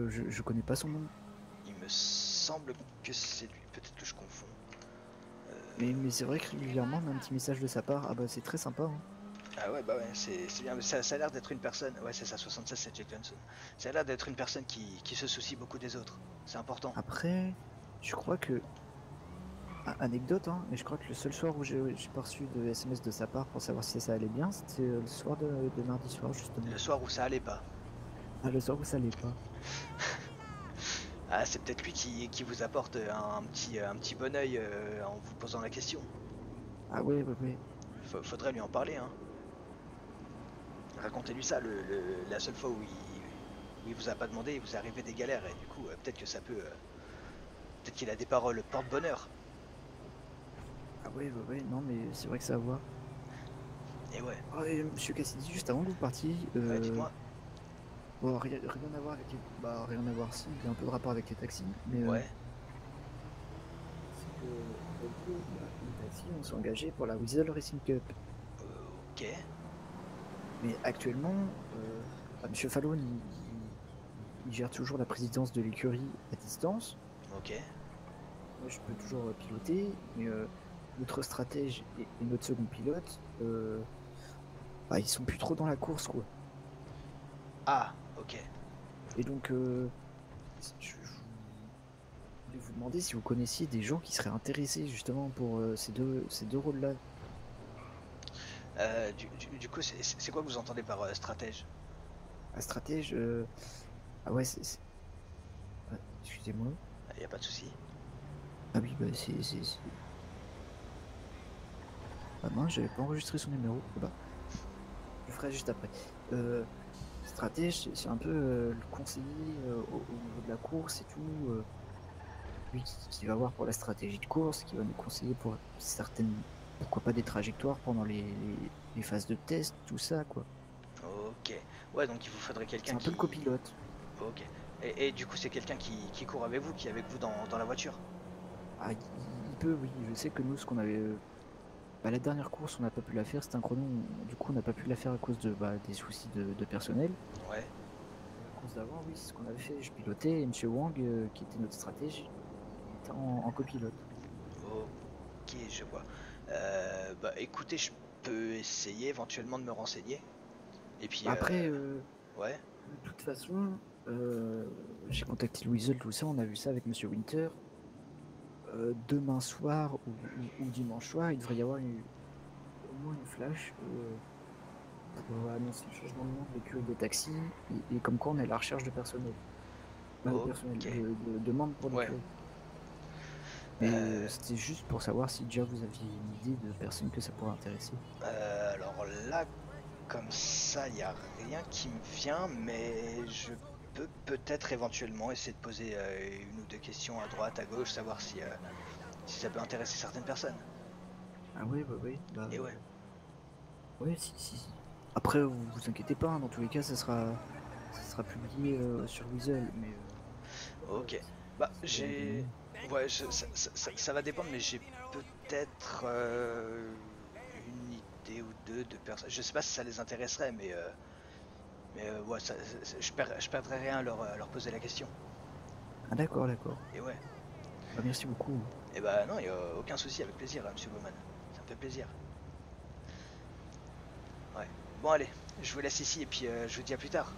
Je connais pas son nom. Il me semble que c'est lui, peut-être que je confonds. Mais c'est vrai que régulièrement, on a un petit message de sa part. Ah bah, c'est très sympa, hein. Ah ouais bah ouais, c'est bien, mais ça a l'air d'être une personne, ouais c'est ça, 76 c'est Jack Johnson. Ça a l'air d'être une personne qui se soucie beaucoup des autres. C'est important. Après, je crois que anecdote, hein, mais je crois que le seul soir où j'ai pas reçu de SMS de sa part pour savoir si ça allait bien, c'était le soir de mardi soir, justement. Le soir où ça allait pas. Ah, le soir où ça allait pas. Ah, c'est peut-être lui qui vous apporte un petit bon oeil en vous posant la question. Ah ouais, ouais, ouais. Faudrait lui en parler, hein. Racontez-lui ça, la seule fois où il vous a pas demandé, il vous est arrivé des galères, et du coup, peut-être que ça peut... peut-être qu'il a des paroles porte-bonheur. Ah ouais, ouais, ouais, non, mais c'est vrai que ça va. Et ouais, Ah, et monsieur Cassidy, juste avant que vous partiez, ouais, dites-moi. bon, rien à voir avec bah, rien à voir si, il y a un peu de rapport avec les taxis, mais Ouais, c'est que en gros, les taxis, on s'est engagé pour la Weasel Racing Cup. ok, Mais actuellement, bah, monsieur Fallon, il gère toujours la présidence de l'écurie à distance. ok. Moi, je peux toujours piloter, mais notre stratège et notre second pilote, bah, ils sont plus trop dans la course, quoi. Ah, ok. Et donc, je voulais vous demander si vous connaissiez des gens qui seraient intéressés justement pour ces deux rôles-là. Du coup, c'est quoi que vous entendez par stratège? Un stratège, ah ouais, ah, excusez-moi. Il n'y a pas de souci. Ah oui, bah ah mince, j'avais pas enregistré son numéro. Ah bah, je le ferai juste après. Euh, Stratège, c'est un peu le conseiller au niveau de la course et tout. Lui qui va voir pour la stratégie de course, qui va nous conseiller pour certaines, pourquoi pas des trajectoires pendant les phases de test, tout ça, quoi. Ok. Ouais, donc il vous faudrait quelqu'un C'est un peu qui... le copilote. Ok. Et du coup, c'est quelqu'un qui court avec vous, qui est avec vous dans la voiture? Ah, il peut, oui. Je sais que nous, ce qu'on avait. Bah, la dernière course, on n'a pas pu la faire. C'était un chrono. Du coup, on n'a pas pu la faire à cause de, bah, des soucis de personnel. Ouais. La course d'avant, oui, c'est ce qu'on avait fait. Je pilotais et Monsieur Wang, qui était notre stratège, il était en copilote. Ok, je vois. Bah écoutez, je peux essayer éventuellement de me renseigner. Et puis, Bah, après, ouais, de toute façon, j'ai contacté Louisel, tout ça. On a vu ça avec Monsieur Winter. Demain soir ou dimanche soir, il devrait y avoir au moins une flash pour annoncer le changement de nom de l'écurie des taxis et comme quoi on est à la recherche de personnel. De personnel, ok. de membres pour Ouais. l'écurie. Mais c'était juste pour savoir si déjà vous aviez une idée de personnes que ça pourrait intéresser. Alors là, comme ça, il n'y a rien qui me vient, mais je peux peut-être éventuellement essayer de poser une ou deux questions à droite, à gauche, savoir si ça peut intéresser certaines personnes. Ah ouais, ouais, ouais, bah Et ouais, ouais, si. Après, vous inquiétez pas, hein, dans tous les cas, ça sera publié sur Weasel, mais voilà, ok. Bah, si vous avez des j'ai... noms. Ouais, ça va dépendre, mais j'ai peut-être une idée ou deux de personnes. Je sais pas si ça les intéresserait, mais ouais, je perdrais rien à leur poser la question. Ah d'accord, d'accord. Et ouais. Bah merci beaucoup. Et bah non, il n'y a aucun souci, avec plaisir, monsieur Bowman. Ça me fait plaisir. Ouais. Bon allez, je vous laisse ici et puis je vous dis à plus tard.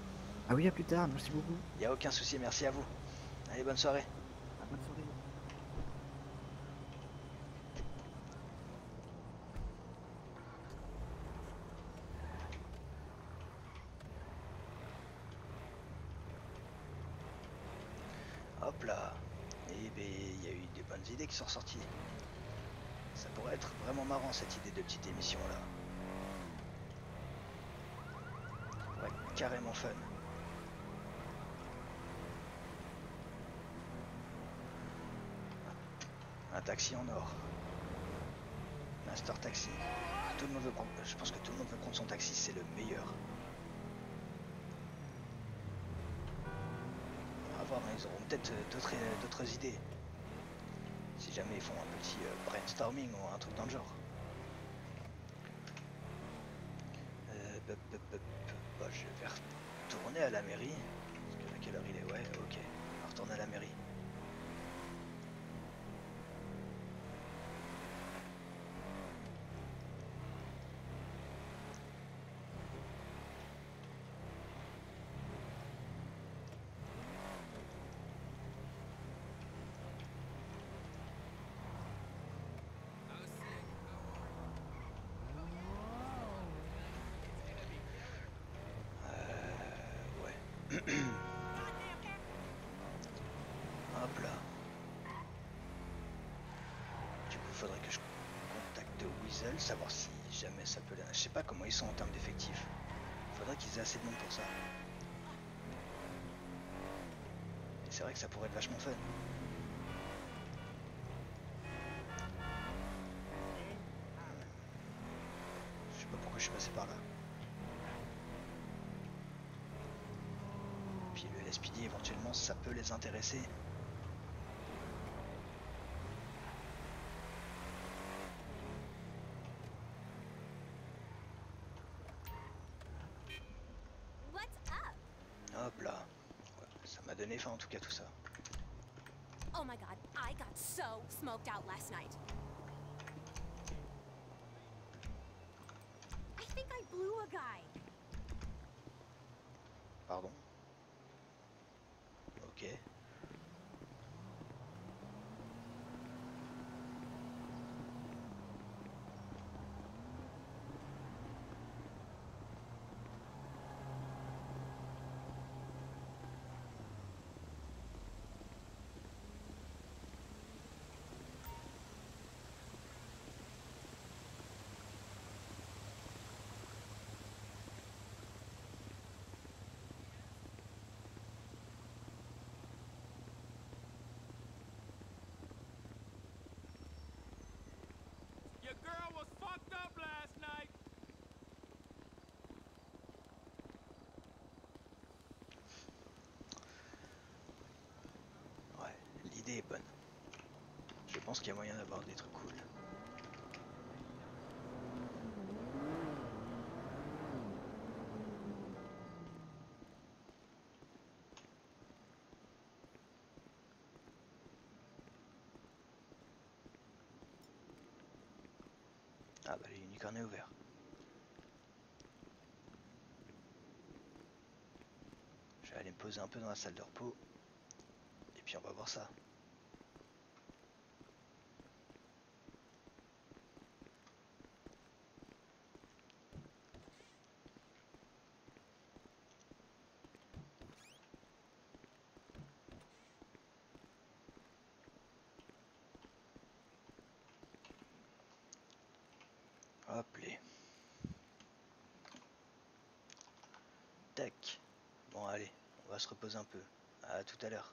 Ah oui, à plus tard, merci beaucoup. Il n'y a aucun souci, merci à vous. Allez, bonne soirée. Ah, bonne soirée. Hop là. Et ben, il y a eu des bonnes idées qui sont ressorties. Ça pourrait être vraiment marrant cette idée de petite émission là. Ouais, carrément fun. Un taxi en or. Master Taxi. Tout le monde veut prendre. Je pense que tout le monde veut prendre son taxi, c'est le meilleur. On va voir, hein, ils auront peut-être d'autres idées. Si jamais ils font un petit brainstorming ou un truc dans le genre. Bah, je vais retourner à la mairie. Parce que à quelle heure il est? Ouais, ok. On va retourner à la mairie. Ouais. Hop là. Du coup, il faudrait que je contacte Weasel, savoir si jamais ça peut... Je sais pas comment ils sont en termes d'effectifs. Faudrait qu'ils aient assez de monde pour ça. Et c'est vrai que ça pourrait être vachement fun. Je sais pas pourquoi je suis passé par là. Puis le LSPD éventuellement ça peut les intéresser. What's up? Hop là. Ouais, ça m'a donné faim en tout cas tout ça. Oh my god, I got so smoked out last night. I think I blew a guy. Pardon. Ok. Your girl was fucked up last night. Ouais, l'idée est bonne. Je pense qu'il y a moyen d'avoir des trucs cool. Ah bah l'unicorn est ouvert. Je vais aller me poser un peu dans la salle de repos. Et puis on va voir ça. Hop les. Tac. Bon allez, on va se reposer un peu. À tout à l'heure.